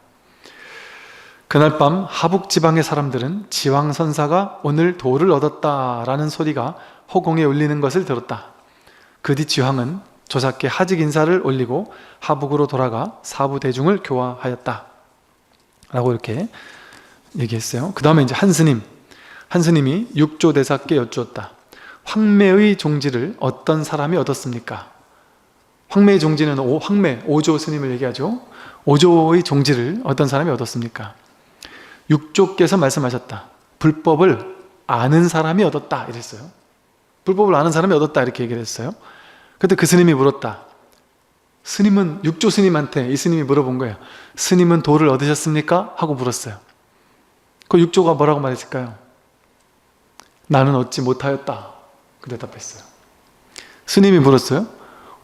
그날 밤 하북 지방의 사람들은 지왕선사가 오늘 도를 얻었다라는 소리가 허공에 울리는 것을 들었다. 그 뒤 지왕은 조사께 하직 인사를 올리고 하북으로 돌아가 사부 대중을 교화하였다. 라고 이렇게 얘기했어요. 그 다음에 이제 한 스님이 육조대사께 여쭈었다. 황매의 종지를 어떤 사람이 얻었습니까? 황매의 종지는 오조 스님을 얘기하죠. 오조의 종지를 어떤 사람이 얻었습니까? 육조께서 말씀하셨다. 불법을 아는 사람이 얻었다 이랬어요. 불법을 아는 사람이 얻었다 이렇게 얘기를 했어요. 그때 그 스님이 물었다. 스님은 육조 스님한테 이 스님이 물어본 거예요. 스님은 도를 얻으셨습니까? 하고 물었어요. 그 육조가 뭐라고 말했을까요? 나는 얻지 못하였다. 그 대답했어요. 스님이 물었어요.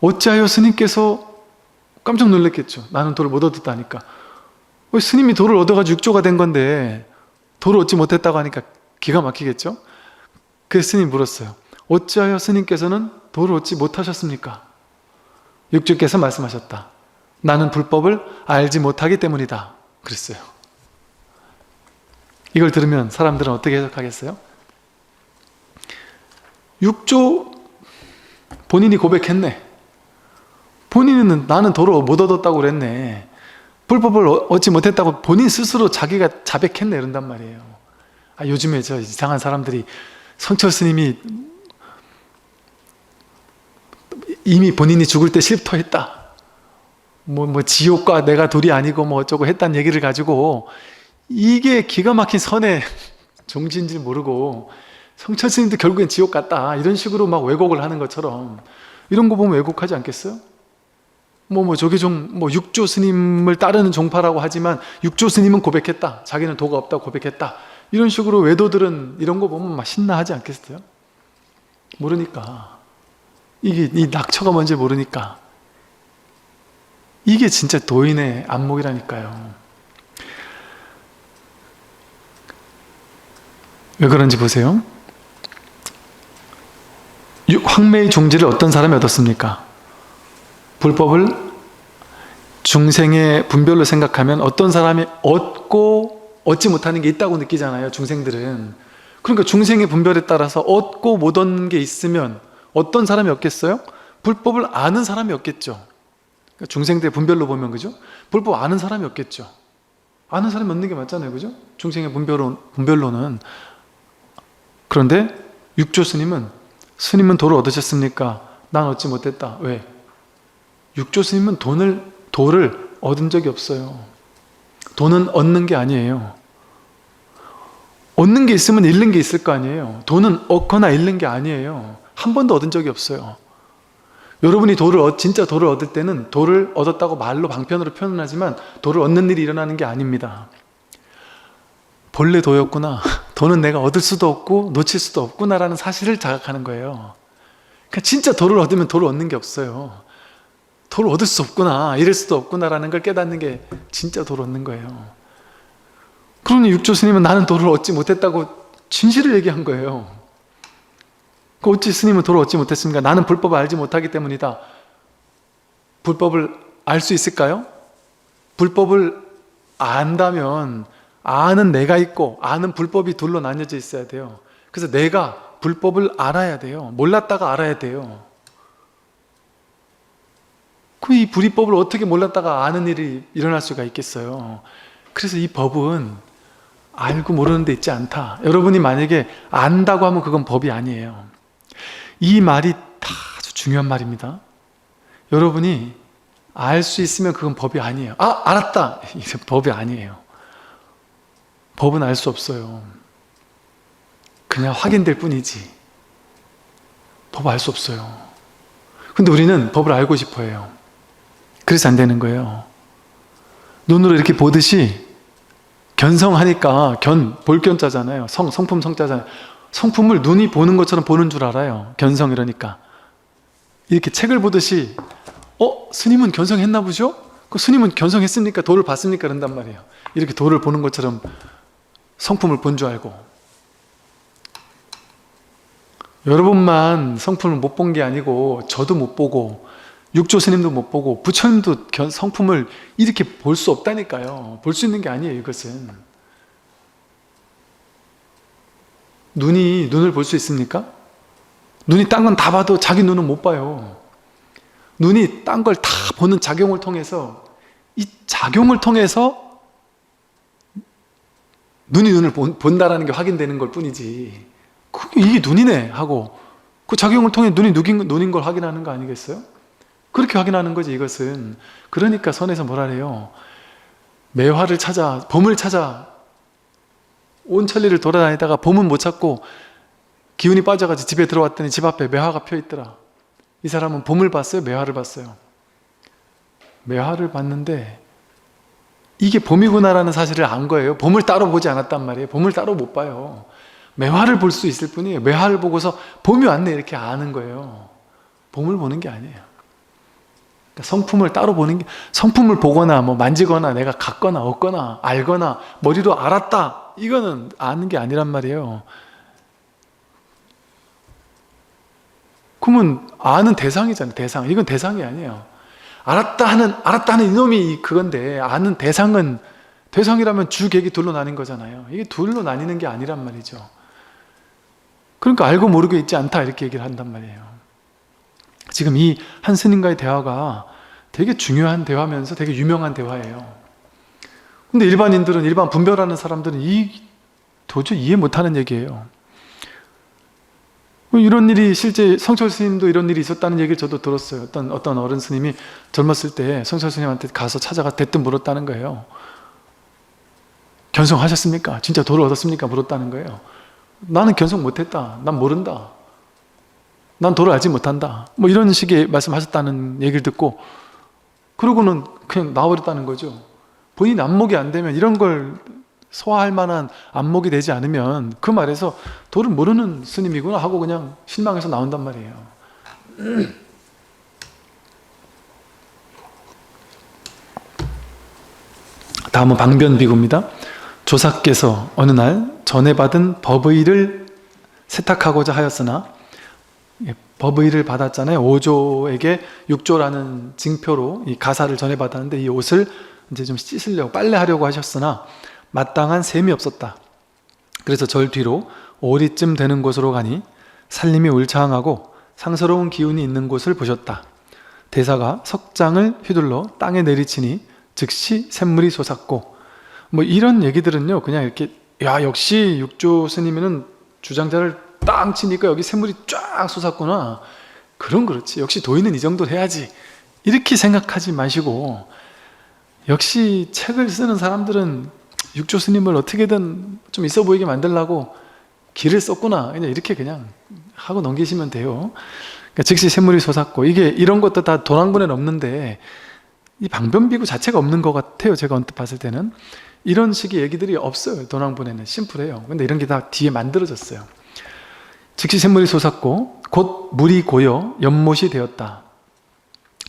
어찌하여 스님께서 깜짝 놀랐겠죠. 나는 도를 못 얻었다니까. 스님이 도를 얻어가지고 육조가 된 건데 도를 얻지 못했다고 하니까 기가 막히겠죠. 그래서 스님이 물었어요. 어찌하여 스님께서는 도를 얻지 못하셨습니까? 육조께서 말씀하셨다. 나는 불법을 알지 못하기 때문이다. 그랬어요. 이걸 들으면 사람들은 어떻게 해석하겠어요? 육조 본인이 고백했네. 본인은 나는 도를 못 얻었다고 그랬네. 불법을 얻지 못했다고 본인 스스로 자기가 자백했네 이런단 말이에요. 요즘에 저 이상한 사람들이 성철 스님이 이미 본인이 죽을 때 실토했다. 지옥과 내가 둘이 아니고 어쩌고 했다는 얘기를 가지고 이게 기가 막힌 선의 종지인지 모르고 성철 스님도 결국엔 지옥 갔다. 이런 식으로 막 왜곡을 하는 것처럼 이런 거 보면 왜곡하지 않겠어요? 육조 스님을 따르는 종파라고 하지만 육조 스님은 고백했다. 자기는 도가 없다고 고백했다. 이런 식으로 외도들은 이런 거 보면 막 신나하지 않겠어요? 모르니까. 이 낙처가 뭔지 모르니까. 이게 진짜 도인의 안목이라니까요. 왜 그런지 보세요. 황매의 종지를 어떤 사람이 얻었습니까? 불법을 중생의 분별로 생각하면 어떤 사람이 얻고 얻지 못하는 게 있다고 느끼잖아요. 중생들은. 그러니까 중생의 분별에 따라서 얻고 못 얻는 게 있으면 어떤 사람이 얻겠어요? 불법을 아는 사람이 얻겠죠. 그러니까 중생들의 분별로 보면 그죠? 불법 아는 사람이 얻겠죠. 아는 사람이 얻는 게 맞잖아요. 그죠? 중생의 분별로는. 그런데 육조 스님은 도를 얻으셨습니까? 난 얻지 못했다. 왜? 육조 스님은 도를 얻은 적이 없어요. 도는 얻는 게 아니에요. 얻는 게 있으면 잃는 게 있을 거 아니에요. 도는 얻거나 잃는 게 아니에요. 한 번도 얻은 적이 없어요. 여러분이 진짜 도를 얻을 때는 도를 얻었다고 말로 방편으로 표현하지만 도를 얻는 일이 일어나는 게 아닙니다. 본래 도였구나. 도는 내가 얻을 수도 없고 놓칠 수도 없구나라는 사실을 자각하는 거예요. 그러니까 진짜 도를 얻으면 도를 얻는 게 없어요. 도를 얻을 수 없구나, 이럴 수도 없구나라는 걸 깨닫는 게 진짜 도를 얻는 거예요. 그러니 육조 스님은 나는 도를 얻지 못했다고 진실을 얘기한 거예요. 어찌 스님은 도를 얻지 못했습니까? 나는 불법을 알지 못하기 때문이다. 불법을 알 수 있을까요? 불법을 안다면 아는 내가 있고 아는 불법이 둘로 나뉘어져 있어야 돼요. 그래서 내가 불법을 알아야 돼요. 몰랐다가 알아야 돼요. 이 불이법을 어떻게 몰랐다가 아는 일이 일어날 수가 있겠어요. 그래서 이 법은 알고 모르는 데 있지 않다. 여러분이 만약에 안다고 하면 그건 법이 아니에요. 이 말이 아주 중요한 말입니다. 여러분이 알 수 있으면 그건 법이 아니에요. 알았다! 이게 법이 아니에요. 법은 알 수 없어요. 그냥 확인될 뿐이지. 법 알 수 없어요. 근데 우리는 법을 알고 싶어 해요. 그래서 안 되는 거예요. 눈으로 이렇게 보듯이 견성하니까 볼견자잖아요. 성품 성자잖아요. 성품을 눈이 보는 것처럼 보는 줄 알아요. 견성 이러니까. 이렇게 책을 보듯이 스님은 견성했나 보죠? 그 스님은 견성했습니까? 도를 봤습니까? 그런단 말이에요. 이렇게 도를 보는 것처럼 성품을 본 줄 알고. 여러분만 성품을 못 본 게 아니고 저도 못 보고 육조 스님도 못 보고 부처님도 성품을 이렇게 볼 수 없다니까요. 볼 수 있는 게 아니에요. 이것은 눈을 볼 수 있습니까? 눈이 딴 건 다 봐도 자기 눈은 못 봐요. 눈이 딴 걸 다 보는 작용을 통해서, 이 작용을 통해서 눈이 눈을 본다라는 게 확인되는 걸 뿐이지, 이게 눈이네 하고 그 작용을 통해 눈이 눈인 걸 확인하는 거 아니겠어요? 그렇게 확인하는 거지 이것은. 그러니까 선에서 뭐라 해요? 매화를 찾아, 범을 찾아 온 천리를 돌아다니다가 범은 못 찾고 기운이 빠져가지고 집에 들어왔더니 집 앞에 매화가 펴 있더라. 이 사람은 봄을 봤어요? 매화를 봤어요? 매화를 봤는데 이게 봄이구나라는 사실을 안 거예요. 봄을 따로 보지 않았단 말이에요. 봄을 따로 못 봐요. 매화를 볼 수 있을 뿐이에요. 매화를 보고서 봄이 왔네 이렇게 아는 거예요. 봄을 보는 게 아니에요. 그러니까 성품을 따로 보는 게, 성품을 보거나 뭐 만지거나 내가 갖거나 얻거나 알거나 머리로 알았다, 이거는 아는 게 아니란 말이에요. 그러면 아는 대상이잖아요. 대상. 이건 대상이 아니에요. 알았다 하는 이놈이 그건데, 아는 대상이라면 주객이 둘로 나뉜 거잖아요. 이게 둘로 나뉘는 게 아니란 말이죠. 그러니까 알고 모르고 있지 않다 이렇게 얘기를 한단 말이에요. 지금 이 한 스님과의 대화가 되게 중요한 대화면서 되게 유명한 대화예요. 근데 일반인들은, 일반 분별하는 사람들은 도저히 이해 못하는 얘기예요. 이런 일이 실제 성철 스님도 이런 일이 있었다는 얘기를 저도 들었어요. 어떤 어른 스님이 젊었을 때 성철 스님한테 가서 찾아가 대뜸 물었다는 거예요. 견성하셨습니까? 진짜 도를 얻었습니까? 물었다는 거예요. 나는 견성 못했다. 난 모른다. 난 도를 알지 못한다. 뭐 이런 식의 말씀하셨다는 얘기를 듣고, 그러고는 그냥 나와버렸다는 거죠. 본인 안목이 안 되면, 이런 걸 소화할 만한 안목이 되지 않으면 그 말에서 도를 모르는 스님이구나 하고 그냥 실망해서 나온단 말이에요. 다음은 방변비구입니다. 조사께서 어느 날 전에 받은 법의를 세탁하고자 하였으나, 법의를 받았잖아요. 5조에게 6조라는 징표로 이 가사를 전해 받았는데, 이 옷을 이제 좀 씻으려고 빨래하려고 하셨으나 마땅한 셈이 없었다. 그래서 절 뒤로 오리쯤 되는 곳으로 가니 살림이 울창하고 상스러운 기운이 있는 곳을 보셨다. 대사가 석장을 휘둘러 땅에 내리치니 즉시 샘물이 솟았고, 뭐 이런 얘기들은요 그냥 이렇게, 야 역시 육조 스님은 주장자를 땅 치니까 여기 샘물이 쫙 솟았구나, 그렇지, 역시 도인은 이 정도 해야지, 이렇게 생각하지 마시고, 역시 책을 쓰는 사람들은 육조 스님을 어떻게든 좀 있어 보이게 만들려고 길을 썼구나, 그냥 이렇게 그냥 하고 넘기시면 돼요. 그러니까 즉시 샘물이 솟았고, 이런 것도 다 도랑분에는 없는데 이 방변비구 자체가 없는 것 같아요. 제가 언뜻 봤을 때는 이런 식의 얘기들이 없어요. 도랑분에는 심플해요. 근데 이런 게 다 뒤에 만들어졌어요. 즉시 샘물이 솟았고 곧 물이 고여 연못이 되었다.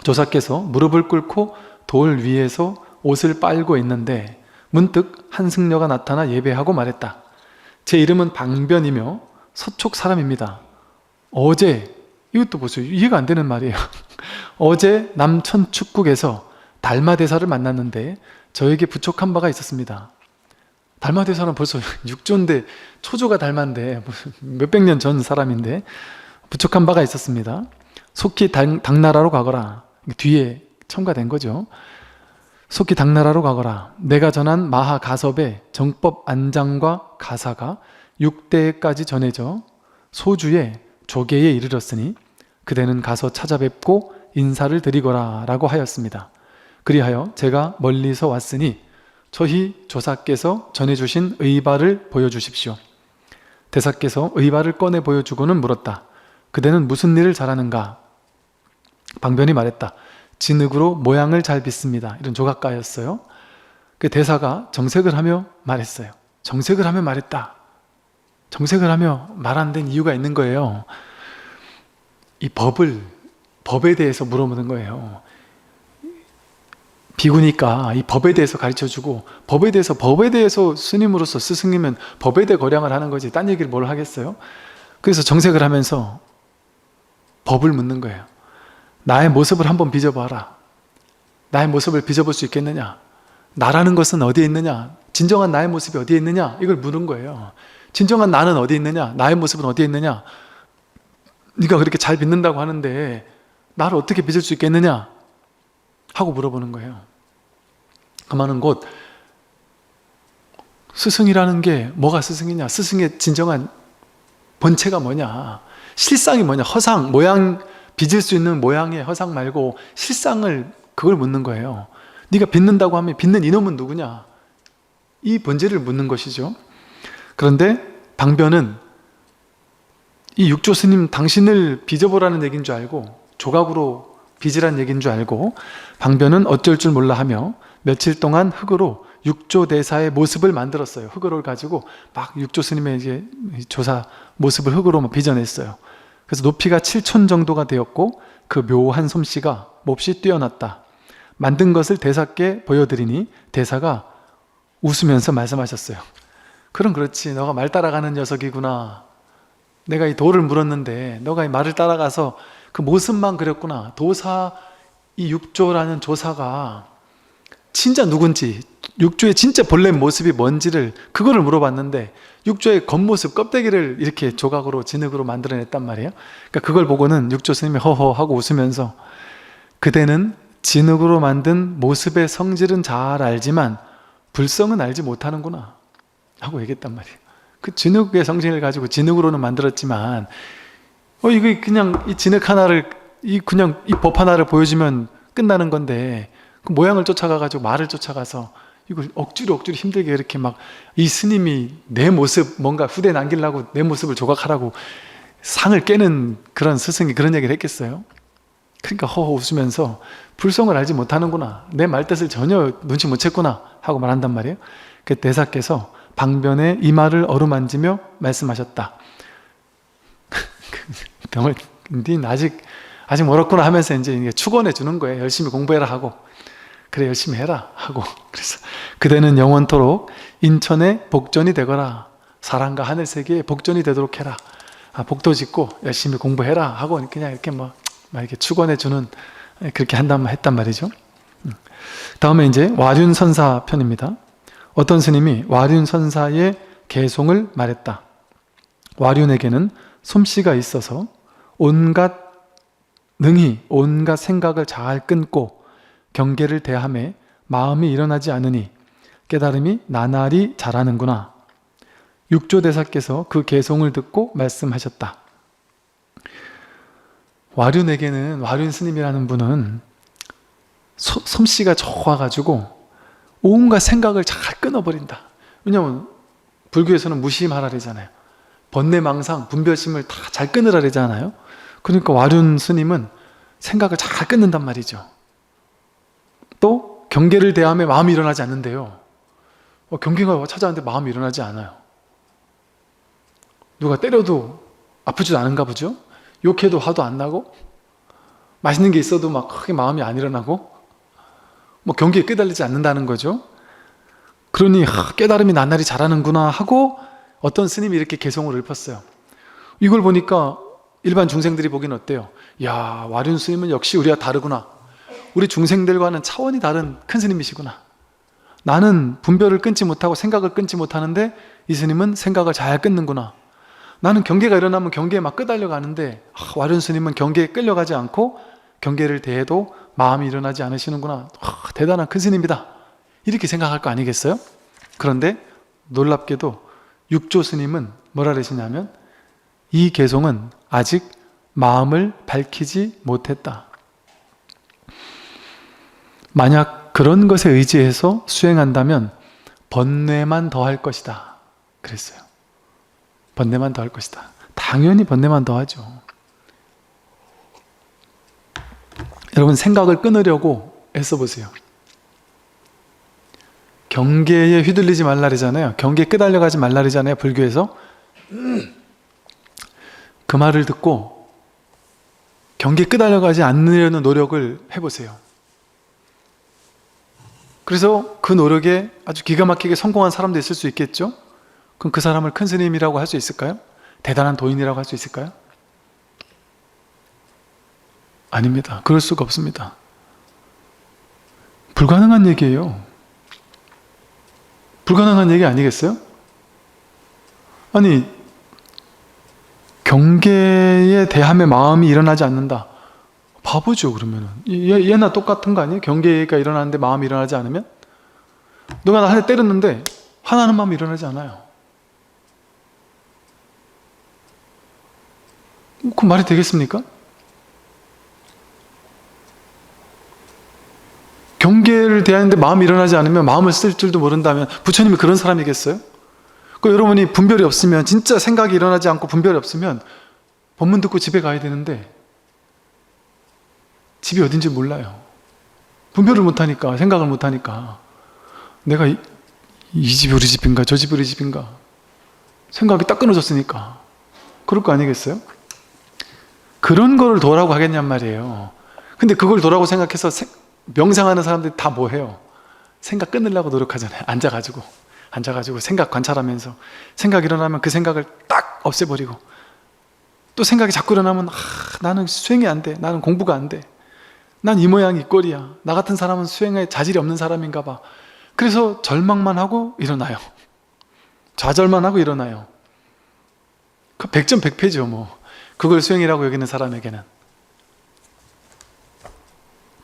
조사께서 무릎을 꿇고 돌 위에서 옷을 빨고 있는데 문득 한승려가 나타나 예배하고 말했다. 제 이름은 방변이며 서촉 사람입니다. 어제, 이것도 보세요. 이해가 안 되는 말이에요. 어제 남천 축국에서 달마대사를 만났는데 저에게 부촉한 바가 있었습니다. 달마대사는 벌써 6조인데, 초조가 달마인데 몇백 년 전 사람인데 부촉한 바가 있었습니다. 속히 당나라로 가거라. 뒤에 첨가된 거죠. 속히 당나라로 가거라. 내가 전한 마하 가섭의 정법 안장과 가사가 6대까지 전해져 소주의 조계에 이르렀으니 그대는 가서 찾아뵙고 인사를 드리거라 라고 하였습니다. 그리하여 제가 멀리서 왔으니 저희 조사께서 전해주신 의발을 보여주십시오. 대사께서 의발을 꺼내 보여주고는 물었다. 그대는 무슨 일을 잘하는가? 방변이 말했다. 진흙으로 모양을 잘 빚습니다. 이런 조각가였어요. 그 대사가 정색을 하며 말했어요. 정색을 하며 말했다. 정색을 하며 말 안 된 이유가 있는 거예요. 이 법에 대해서 물어보는 거예요. 비구니까 이 법에 대해서 가르쳐주고, 법에 대해서 스님으로서 스승님은 법에 대해 거량을 하는 거지 딴 얘기를 뭘 하겠어요? 그래서 정색을 하면서 법을 묻는 거예요. 나의 모습을 한번 빚어봐라. 나의 모습을 빚어볼 수 있겠느냐? 나라는 것은 어디에 있느냐? 진정한 나의 모습이 어디에 있느냐? 이걸 물은 거예요. 진정한 나는 어디에 있느냐? 나의 모습은 어디에 있느냐? 네가 그렇게 잘 빚는다고 하는데 나를 어떻게 빚을 수 있겠느냐? 하고 물어보는 거예요. 그 말은 곧 스승이라는 게 뭐가 스승이냐? 스승의 진정한 본체가 뭐냐? 실상이 뭐냐? 허상, 모양, 빚을 수 있는 모양의 허상 말고 실상을, 그걸 묻는 거예요. 네가 빚는다고 하면 빚는 이놈은 누구냐? 이 본질을 묻는 것이죠. 그런데 방변은 이 육조 스님 당신을 빚어보라는 얘기인 줄 알고, 조각으로 빚으란 얘기인 줄 알고, 방변은 어쩔 줄 몰라 하며 며칠 동안 흙으로 육조 대사의 모습을 만들었어요. 흙으로 가지고 막 육조 스님의 이제 조사 모습을 흙으로 막 빚어냈어요. 그래서 높이가 7촌 정도가 되었고 그 묘한 솜씨가 몹시 뛰어났다. 만든 것을 대사께 보여드리니 대사가 웃으면서 말씀하셨어요. 그럼 그렇지, 너가 말 따라가는 녀석이구나. 내가 이 도를 물었는데 너가 이 말을 따라가서 그 모습만 그렸구나. 도사, 이 육조라는 조사가 진짜 누군지, 육조의 진짜 본래 모습이 뭔지를, 그거를 물어봤는데 육조의 겉모습, 껍데기를 이렇게 조각으로, 진흙으로 만들어냈단 말이에요. 그러니까 그걸 보고는 육조 스님이 허허 하고 웃으면서 그대는 진흙으로 만든 모습의 성질은 잘 알지만 불성은 알지 못하는구나 하고 얘기했단 말이에요. 그 진흙의 성질을 가지고 진흙으로는 만들었지만 이거 그냥 이 진흙 하나를, 그냥 이 법 하나를 보여주면 끝나는 건데 그 모양을 쫓아가가지고 말을 쫓아가서 이걸 억지로 힘들게 이렇게 막 이 스님이 내 모습 뭔가 후대에 남기려고 내 모습을 조각하라고 상을 깨는 그런 스승이 그런 얘기를 했겠어요? 그러니까 허허 웃으면서 불성을 알지 못하는구나, 내 말뜻을 전혀 눈치 못 챘구나 하고 말한단 말이에요. 그 대사께서 방변의 이마를 어루만지며 말씀하셨다. 병을, 닌 아직 멀었구나 하면서 이제 축원해 주는 거예요. 열심히 공부해라 하고, 그래 열심히 해라 하고, 그래서 그대는 영원토록 인천의 복전이 되거라. 사랑과 하늘 세계의 복전이 되도록 해라. 복도 짓고 열심히 공부해라 하고 그냥 이렇게 막 이렇게 축원해 주는, 그렇게 했단 말이죠. 다음에 이제 와륜선사 편입니다. 어떤 스님이 와륜선사의 개송을 말했다. 와륜에게는 솜씨가 있어서 능히 온갖 생각을 잘 끊고 경계를 대함에 마음이 일어나지 않으니 깨달음이 나날이 자라는구나. 육조대사께서 그 개송을 듣고 말씀하셨다. 와륜에게는, 와륜 스님이라는 분은 솜씨가 좋아가지고 온갖 생각을 잘 끊어버린다. 왜냐하면 불교에서는 무심하라 그러잖아요. 번뇌망상, 분별심을 다 잘 끊으라 그러잖아요. 그러니까 와륜 스님은 생각을 잘 끊는단 말이죠. 또 경계를 대함에 마음이 일어나지 않는데요. 경계가 찾아왔는데 마음이 일어나지 않아요. 누가 때려도 아프지도 않은가 보죠? 욕해도 화도 안 나고, 맛있는 게 있어도 막 크게 마음이 안 일어나고, 경계에 끄달리지 않는다는 거죠. 그러니 깨달음이 나날이 자라는구나 하고 어떤 스님이 이렇게 개송을 읊었어요. 이걸 보니까 일반 중생들이 보기는 어때요? 야, 와륜 스님은 역시 우리와 다르구나. 우리 중생들과는 차원이 다른 큰 스님이시구나. 나는 분별을 끊지 못하고 생각을 끊지 못하는데 이 스님은 생각을 잘 끊는구나. 나는 경계가 일어나면 경계에 막 끄달려 가는데 와륜 스님은 경계에 끌려가지 않고 경계를 대해도 마음이 일어나지 않으시는구나. 대단한 큰 스님이다. 이렇게 생각할 거 아니겠어요? 그런데 놀랍게도 육조 스님은 뭐라 그러시냐면 이 개송은 아직 마음을 밝히지 못했다. 만약 그런 것에 의지해서 수행한다면 번뇌만 더할 것이다. 그랬어요. 번뇌만 더할 것이다. 당연히 번뇌만 더하죠. 여러분, 생각을 끊으려고 애써보세요. 경계에 휘둘리지 말라리잖아요. 경계에 끄달려가지 말라리잖아요. 불교에서. 그 말을 듣고 경계에 끄달려가지 않으려는 노력을 해보세요. 그래서 그 노력에 아주 기가 막히게 성공한 사람도 있을 수 있겠죠? 그럼 그 사람을 큰 스님이라고 할 수 있을까요? 대단한 도인이라고 할 수 있을까요? 아닙니다. 그럴 수가 없습니다. 불가능한 얘기예요. 불가능한 얘기 아니겠어요? 아니, 경계에 대함의 마음이 일어나지 않는다. 바보죠, 그러면은. 얘나 똑같은 거 아니에요? 경계가 일어나는데 마음이 일어나지 않으면? 누가 나 한 대 때렸는데 화나는 마음이 일어나지 않아요. 그 말이 되겠습니까? 경계를 대하는데 마음이 일어나지 않으면 마음을 쓸 줄도 모른다면 부처님이 그런 사람이겠어요? 그 여러분이 분별이 없으면, 진짜 생각이 일어나지 않고 분별이 없으면 법문 듣고 집에 가야 되는데 집이 어딘지 몰라요. 분별을 못하니까, 생각을 못하니까. 내가 이 집이 우리 집인가 저 집이 우리 집인가 생각이 딱 끊어졌으니까. 그럴 거 아니겠어요? 그런 거를 도라고 하겠냔 말이에요. 근데 그걸 도라고 생각해서 명상하는 사람들이 다 뭐 해요? 생각 끊으려고 노력하잖아요. 앉아가지고 생각 관찰하면서 생각 일어나면 그 생각을 딱 없애버리고, 또 생각이 자꾸 일어나면 나는 수행이 안 돼, 나는 공부가 안 돼, 난 이 모양 이 꼴이야, 나 같은 사람은 수행에 자질이 없는 사람인가 봐. 그래서 절망만 하고 일어나요. 좌절만 하고 일어나요. 그 100점 100패죠 뭐. 그걸 수행이라고 여기는 사람에게는.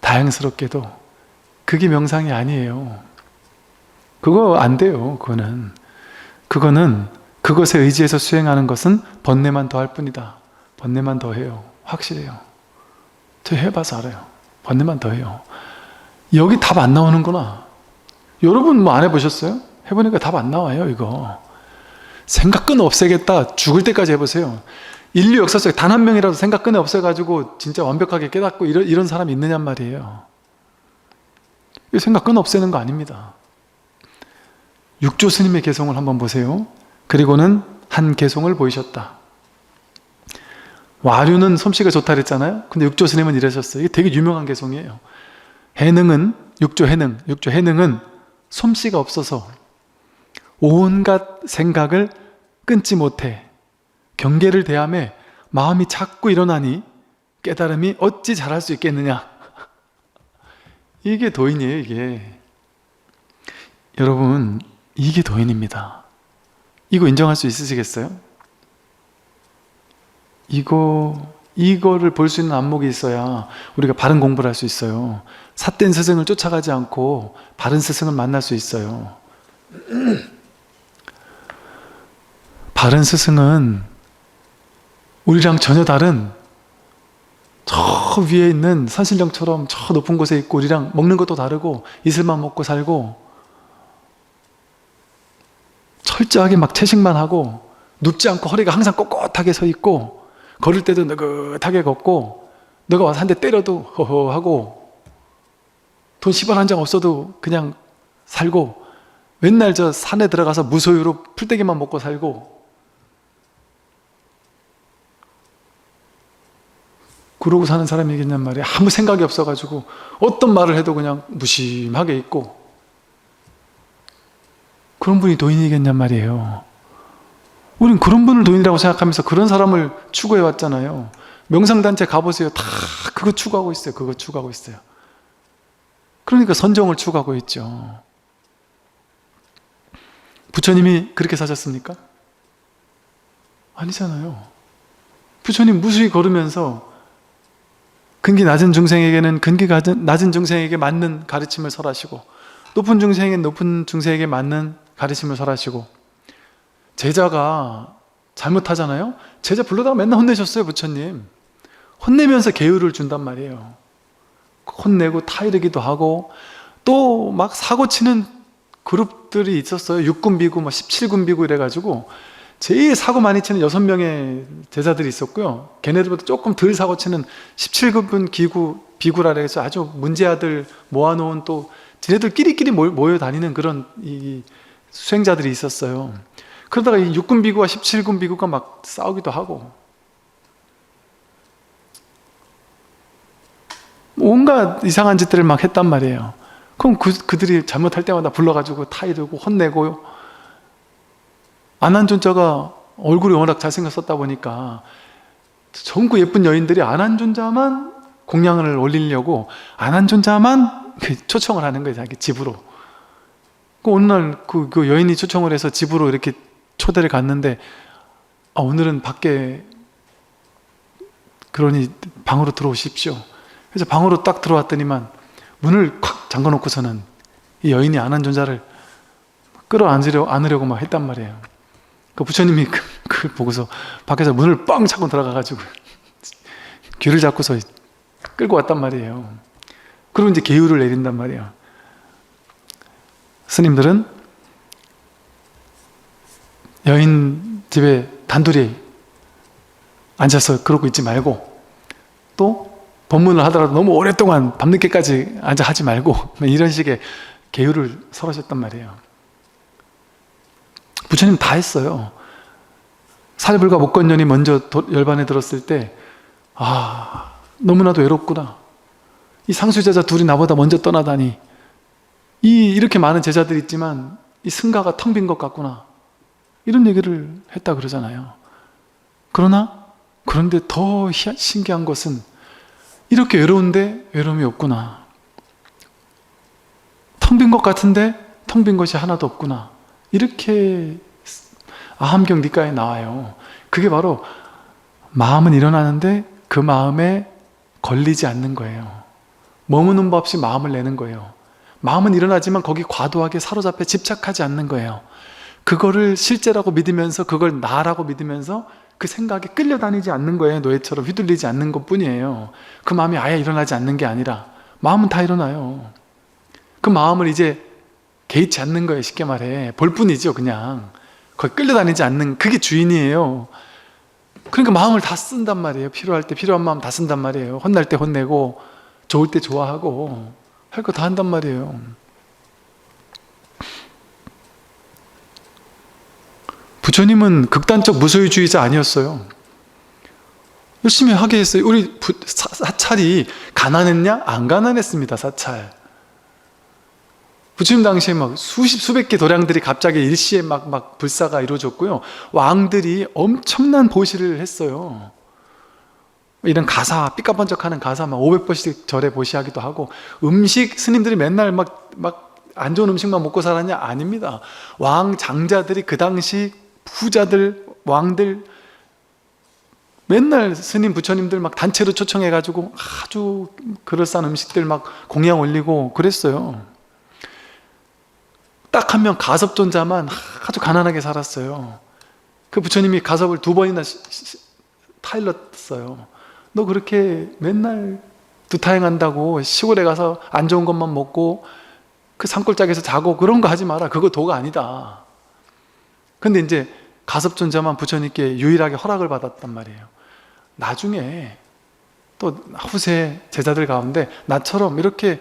다행스럽게도 그게 명상이 아니에요. 그거 안 돼요. 그거는 그것에 의지해서 수행하는 것은 번뇌만 더할 뿐이다. 번뇌만 더해요. 확실해요. 저 해봐서 알아요. 번뇌만 더해요. 여기 답 안 나오는구나. 여러분 뭐 안 해보셨어요? 해보니까 답 안 나와요. 이거 생각 끊어 없애겠다, 죽을 때까지 해보세요. 인류 역사 속에 단 한 명이라도 생각 끊어 없애가지고 진짜 완벽하게 깨닫고 이런 사람이 있느냔 말이에요. 이 생각 끊어 없애는 거 아닙니다. 육조 스님의 개송을 한번 보세요. 그리고는 한 개송을 보이셨다. 와류는 솜씨가 좋다 그랬잖아요. 근데 육조 스님은 이러셨어요. 이게 되게 유명한 개송이에요. 육조 해능은 솜씨가 없어서 온갖 생각을 끊지 못해 경계를 대함에 마음이 자꾸 일어나니 깨달음이 어찌 잘할 수 있겠느냐. 이게 도인이에요. 이게 여러분, 이게 도인입니다. 이거 인정할 수 있으시겠어요? 이거를 볼 수 있는 안목이 있어야 우리가 바른 공부를 할 수 있어요. 삿된 스승을 쫓아가지 않고 바른 스승을 만날 수 있어요. 바른 스승은 우리랑 전혀 다른, 저 위에 있는 산신령처럼 저 높은 곳에 있고 우리랑 먹는 것도 다르고 이슬만 먹고 살고 철저하게 막 채식만 하고 눕지 않고 허리가 항상 꼿꼿하게 서 있고 걸을 때도 느긋하게 걷고 너가 와서 한 대 때려도 허허하고 돈 10원 한 장 없어도 그냥 살고 맨날 저 산에 들어가서 무소유로 풀떼기만 먹고 살고, 그러고 사는 사람이겠냔 말이에요. 아무 생각이 없어가지고 어떤 말을 해도 그냥 무심하게 있고, 그런 분이 도인이겠냔 말이에요. 우린 그런 분을 도인이라고 생각하면서 그런 사람을 추구해 왔잖아요. 명상단체 가보세요. 다 그거 추구하고 있어요. 그거 추구하고 있어요. 그러니까 선정을 추구하고 있죠. 부처님이 그렇게 사셨습니까? 아니잖아요. 부처님 무수히 걸으면서 근기 낮은 중생에게는 근기 낮은 중생에게 맞는 가르침을 설하시고, 높은 중생에게는 높은 중생에게 맞는 가르침을 설하시고, 제자가 잘못하잖아요? 제자 불러다가 맨날 혼내셨어요. 부처님 혼내면서 계율을 준단 말이에요. 혼내고 타이르기도 하고, 또 막 사고치는 그룹들이 있었어요. 6군 비구, 17군 비구 이래가지고 제일 사고 많이 치는 6명의 제자들이 있었고요. 걔네들보다 조금 덜 사고 치는 17군 비구라 해서 아주 문제아들 모아놓은, 또 지네들끼리끼리 모여 다니는 그런 이 수행자들이 있었어요. 그러다가 이 6군 비구와 17군 비구가 막 싸우기도 하고 온갖 이상한 짓들을 막 했단 말이에요. 그럼 그들이 잘못할 때마다 불러가지고 타이르고 혼내고, 안한존자가 얼굴이 워낙 잘생겼었다 보니까 전국 예쁜 여인들이 안한존자만 공양을 올리려고 안한존자만 초청을 하는 거예요, 자기 집으로. 어느 날 그 여인이 초청을 해서 집으로 이렇게 초대를 갔는데, 오늘은 밖에, 그러니 방으로 들어오십시오. 그래서 방으로 딱 들어왔더니만 문을 콱 잠궈놓고서는 이 여인이 안한존자를 끌어안으려고 막 했단 말이에요. 그 부처님이 그걸 보고서 밖에서 문을 뻥 차고 들어가가지고 귀를 잡고서 끌고 왔단 말이에요. 그리고 이제 계율을 내린단 말이에요. 스님들은 여인 집에 단둘이 앉아서 그러고 있지 말고, 또 법문을 하더라도 너무 오랫동안 밤늦게까지 앉아 하지 말고, 이런 식의 계율을 설하셨단 말이에요. 부처님 다 했어요. 살불과 목건년이 먼저 열반에 들었을 때, 너무나도 외롭구나. 이 상수제자 둘이 나보다 먼저 떠나다니, 이렇게 많은 제자들이 있지만 이 승가가 텅 빈 것 같구나, 이런 얘기를 했다 그러잖아요. 그런데 더 신기한 것은 이렇게 외로운데 외로움이 없구나, 텅 빈 것 같은데 텅 빈 것이 하나도 없구나, 이렇게 아함경 니까에 나와요. 그게 바로 마음은 일어나는데 그 마음에 걸리지 않는 거예요. 머무는 법 없이 마음을 내는 거예요. 마음은 일어나지만 거기 과도하게 사로잡혀 집착하지 않는 거예요. 그거를 실제라고 믿으면서, 그걸 나라고 믿으면서 그 생각에 끌려다니지 않는 거예요. 노예처럼 휘둘리지 않는 것 뿐이에요. 그 마음이 아예 일어나지 않는 게 아니라 마음은 다 일어나요. 그 마음을 이제 개의치 않는 거예요. 쉽게 말해 볼 뿐이죠. 그냥 거기 끌려다니지 않는, 그게 주인이에요. 그러니까 마음을 다 쓴단 말이에요. 필요할 때 필요한 마음 다 쓴단 말이에요. 혼날 때 혼내고, 좋을 때 좋아하고, 할 거 다 한단 말이에요. 부처님은 극단적 무소유주의자 아니었어요. 열심히 하게 했어요. 우리 사찰이 가난했냐? 안 가난했습니다. 사찰. 부처님 당시에 막 수백 개 도량들이 갑자기 일시에 막 불사가 이루어졌고요. 왕들이 엄청난 보시를 했어요. 이런 가사, 삐까번쩍하는 가사 막 500번씩 절에 보시하기도 하고, 음식 스님들이 맨날 막 안 좋은 음식만 먹고 살았냐? 아닙니다. 왕 장자들이 그 당시 부자들, 왕들 맨날 스님 부처님들 막 단체로 초청해가지고 아주 그럴싸한 음식들 막 공양 올리고 그랬어요. 딱 한 명 가섭존자만 아주 가난하게 살았어요. 그 부처님이 가섭을 2번이나 타일렀어요. 너 그렇게 맨날 두타행한다고 시골에 가서 안 좋은 것만 먹고 그 산골짜기에서 자고 그런 거 하지 마라. 그거 도가 아니다. 근데 이제 가섭존자만 부처님께 유일하게 허락을 받았단 말이에요. 나중에 또 후세 제자들 가운데 나처럼 이렇게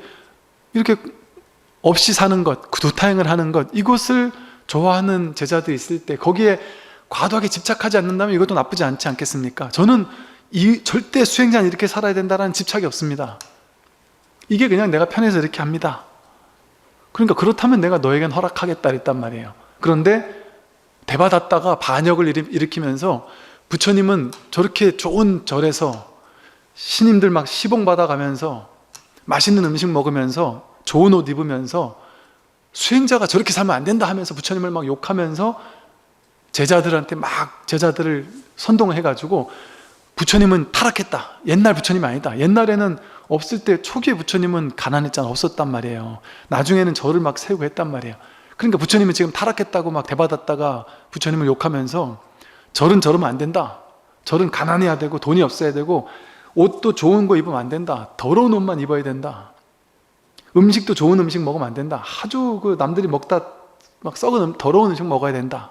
없이 사는 것, 그 두타행을 하는 것, 이것을 좋아하는 제자들이 있을 때 거기에 과도하게 집착하지 않는다면 이것도 나쁘지 않지 않겠습니까? 저는 절대 수행자는 이렇게 살아야 된다는 집착이 없습니다. 이게 그냥 내가 편해서 이렇게 합니다. 그러니까 그렇다면 내가 너에겐 허락하겠다 했단 말이에요. 그런데 대받았다가 반역을 일으키면서 부처님은 저렇게 좋은 절에서 신임들 막 시봉 받아가면서 맛있는 음식 먹으면서 좋은 옷 입으면서 수행자가 저렇게 살면 안 된다 하면서 부처님을 막 욕하면서 제자들한테 막 제자들을 선동해가지고 부처님은 타락했다. 옛날 부처님 아니다. 옛날에는 없을 때 초기에 부처님은 가난했잖아. 없었단 말이에요. 나중에는 절을 막 세우고 했단 말이에요. 그러니까 부처님은 지금 타락했다고 막 대받았다가 부처님을 욕하면서 절은 저러면 안 된다. 절은 가난해야 되고 돈이 없어야 되고 옷도 좋은 거 입으면 안 된다. 더러운 옷만 입어야 된다. 음식도 좋은 음식 먹으면 안 된다. 아주 그 남들이 먹다 막 썩은 더러운 음식 먹어야 된다.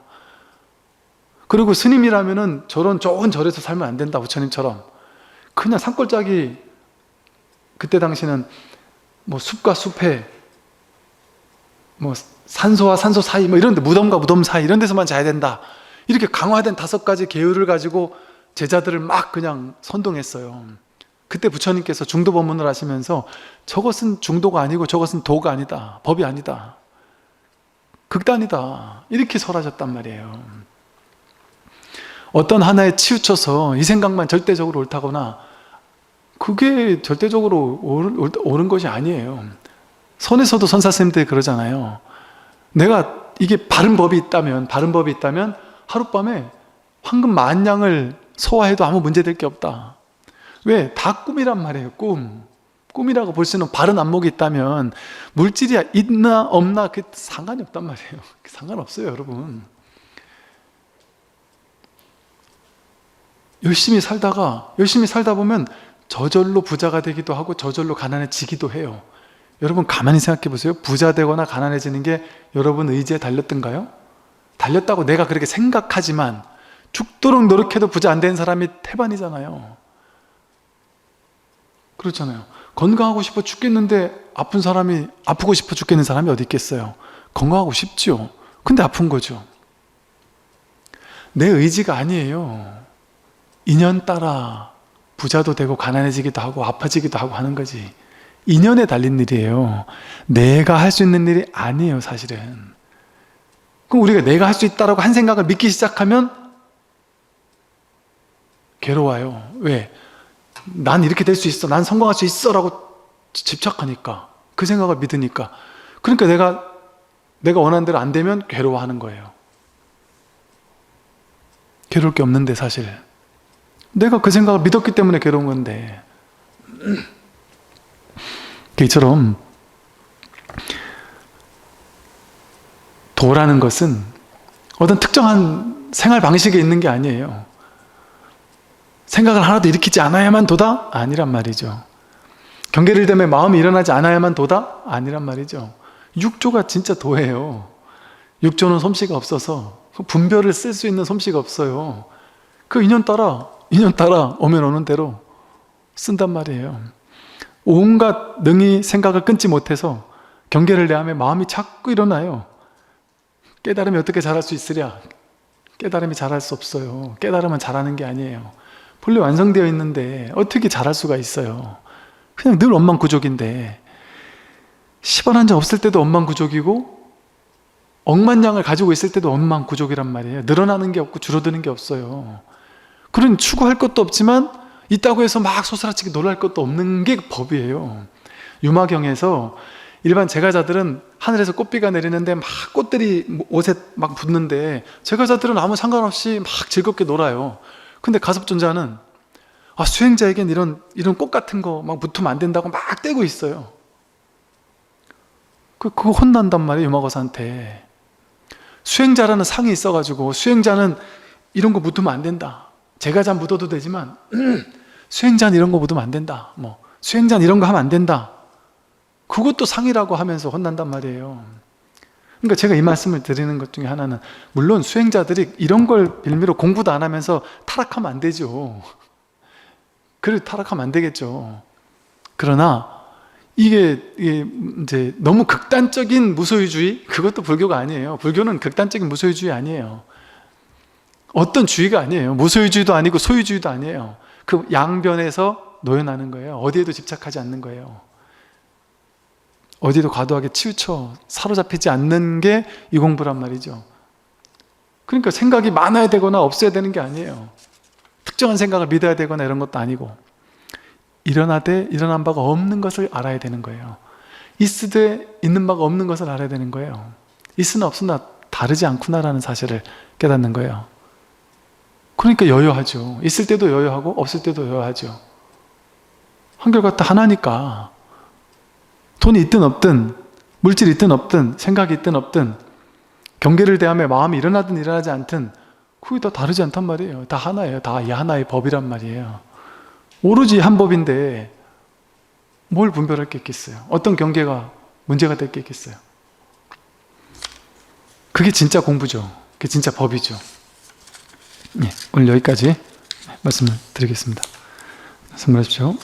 그리고 스님이라면은 저런 좋은 절에서 살면 안 된다. 부처님처럼 그냥 산골짜기, 그때 당시는 뭐 숲과 숲에 뭐 산소와 산소 사이 뭐 이런 데, 무덤과 무덤 사이 이런 데서만 자야 된다. 이렇게 강화된 5가지 계율을 가지고 제자들을 막 그냥 선동했어요. 그때 부처님께서 중도 법문을 하시면서 저것은 중도가 아니고 저것은 도가 아니다, 법이 아니다, 극단이다, 이렇게 설하셨단 말이에요. 어떤 하나에 치우쳐서 이 생각만 절대적으로 옳다거나 그게 절대적으로 옳은 것이 아니에요. 선에서도 선사스님들이 그러잖아요. 내가 이게 바른 법이 있다면 하룻밤에 황금 만냥을 소화해도 아무 문제될 게 없다. 왜? 다 꿈이란 말이에요. 꿈이라고 볼 수 있는 바른 안목이 있다면 물질이 있나 없나 그 상관이 없단 말이에요. 상관없어요, 여러분. 열심히 살다 보면 저절로 부자가 되기도 하고 저절로 가난해지기도 해요. 여러분 가만히 생각해 보세요. 부자 되거나 가난해지는 게 여러분 의지에 달렸던가요? 달렸다고 내가 그렇게 생각하지만 죽도록 노력해도 부자 안 되는 사람이 태반이잖아요. 그렇잖아요. 건강하고 싶어 죽겠는데 아프고 싶어 죽겠는 사람이 어디 있겠어요? 건강하고 싶죠. 근데 아픈 거죠. 내 의지가 아니에요. 인연 따라 부자도 되고 가난해지기도 하고 아파지기도 하고 하는 거지. 인연에 달린 일이에요. 내가 할 수 있는 일이 아니에요, 사실은. 그럼 우리가 내가 할 수 있다라고 한 생각을 믿기 시작하면 괴로워요. 왜? 난 이렇게 될 수 있어, 난 성공할 수 있어 라고 집착하니까, 그 생각을 믿으니까. 그러니까 내가 원하는 대로 안 되면 괴로워하는 거예요. 괴로울 게 없는데 사실 내가 그 생각을 믿었기 때문에 괴로운 건데. 이처럼 도라는 것은 어떤 특정한 생활 방식에 있는 게 아니에요. 생각을 하나도 일으키지 않아야만 도다? 아니란 말이죠. 경계를 대며 마음이 일어나지 않아야만 도다? 아니란 말이죠. 육조가 진짜 도예요. 육조는 솜씨가 없어서 분별을 쓸 수 있는 솜씨가 없어요. 그 인연 따라 오면 오는 대로 쓴단 말이에요. 온갖 능히 생각을 끊지 못해서 경계를 대하며 마음이 자꾸 일어나요. 깨달음이 어떻게 잘할 수 있으랴? 깨달음이 잘할 수 없어요. 깨달음은 잘하는 게 아니에요. 본래 완성되어 있는데 어떻게 잘할 수가 있어요? 그냥 늘 원망구족인데, 10원 한 장 없을 때도 원망구족이고 억만 양을 가지고 있을 때도 원망구족이란 말이에요. 늘어나는 게 없고 줄어드는 게 없어요. 그런 추구할 것도 없지만 있다고 해서 막 소스라치게 놀랄 것도 없는 게 법이에요. 유마경에서 일반 제가자들은 하늘에서 꽃비가 내리는데 막 꽃들이 옷에 막 붙는데 제가자들은 아무 상관없이 막 즐겁게 놀아요. 근데 가섭존자는 수행자에겐 이런 꽃 같은 거 막 붙으면 안 된다고 막 떼고 있어요. 그거 혼난단 말이에요, 유마거사한테. 수행자라는 상이 있어가지고 수행자는 이런 거 묻으면 안 된다. 제가자 묻어도 되지만 수행자는 이런 거 묻으면 안 된다. 수행자는 이런 거 하면 안 된다. 그것도 상이라고 하면서 혼난단 말이에요. 그러니까 제가 이 말씀을 드리는 것 중에 하나는, 물론 수행자들이 이런 걸 빌미로 공부도 안 하면서 타락하면 안 되죠. 그래 타락하면 안 되겠죠. 그러나 이게 이제 너무 극단적인 무소유주의, 그것도 불교가 아니에요. 불교는 극단적인 무소유주의 아니에요. 어떤 주의가 아니에요. 무소유주의도 아니고 소유주의도 아니에요. 그 양변에서 노연하는 거예요. 어디에도 집착하지 않는 거예요. 어디에도 과도하게 치우쳐 사로잡히지 않는 게 이 공부란 말이죠. 그러니까 생각이 많아야 되거나 없어야 되는 게 아니에요. 특정한 생각을 믿어야 되거나 이런 것도 아니고, 일어나되 일어난 바가 없는 것을 알아야 되는 거예요. 있으되 있는 바가 없는 것을 알아야 되는 거예요. 있으나 없으나 다르지 않구나라는 사실을 깨닫는 거예요. 그러니까 여여하죠. 있을 때도 여여하고 없을 때도 여여하죠. 한결같다 하나니까. 돈이 있든 없든, 물질이 있든 없든, 생각이 있든 없든, 경계를 대하며 마음이 일어나든 일어나지 않든 그게 다 다르지 않단 말이에요. 다 하나예요. 다 이 하나의 법이란 말이에요. 오로지 한 법인데 뭘 분별할 게 있겠어요? 어떤 경계가 문제가 될 게 있겠어요? 그게 진짜 공부죠. 그게 진짜 법이죠. 오늘 여기까지 말씀을 드리겠습니다. 선물하십시오.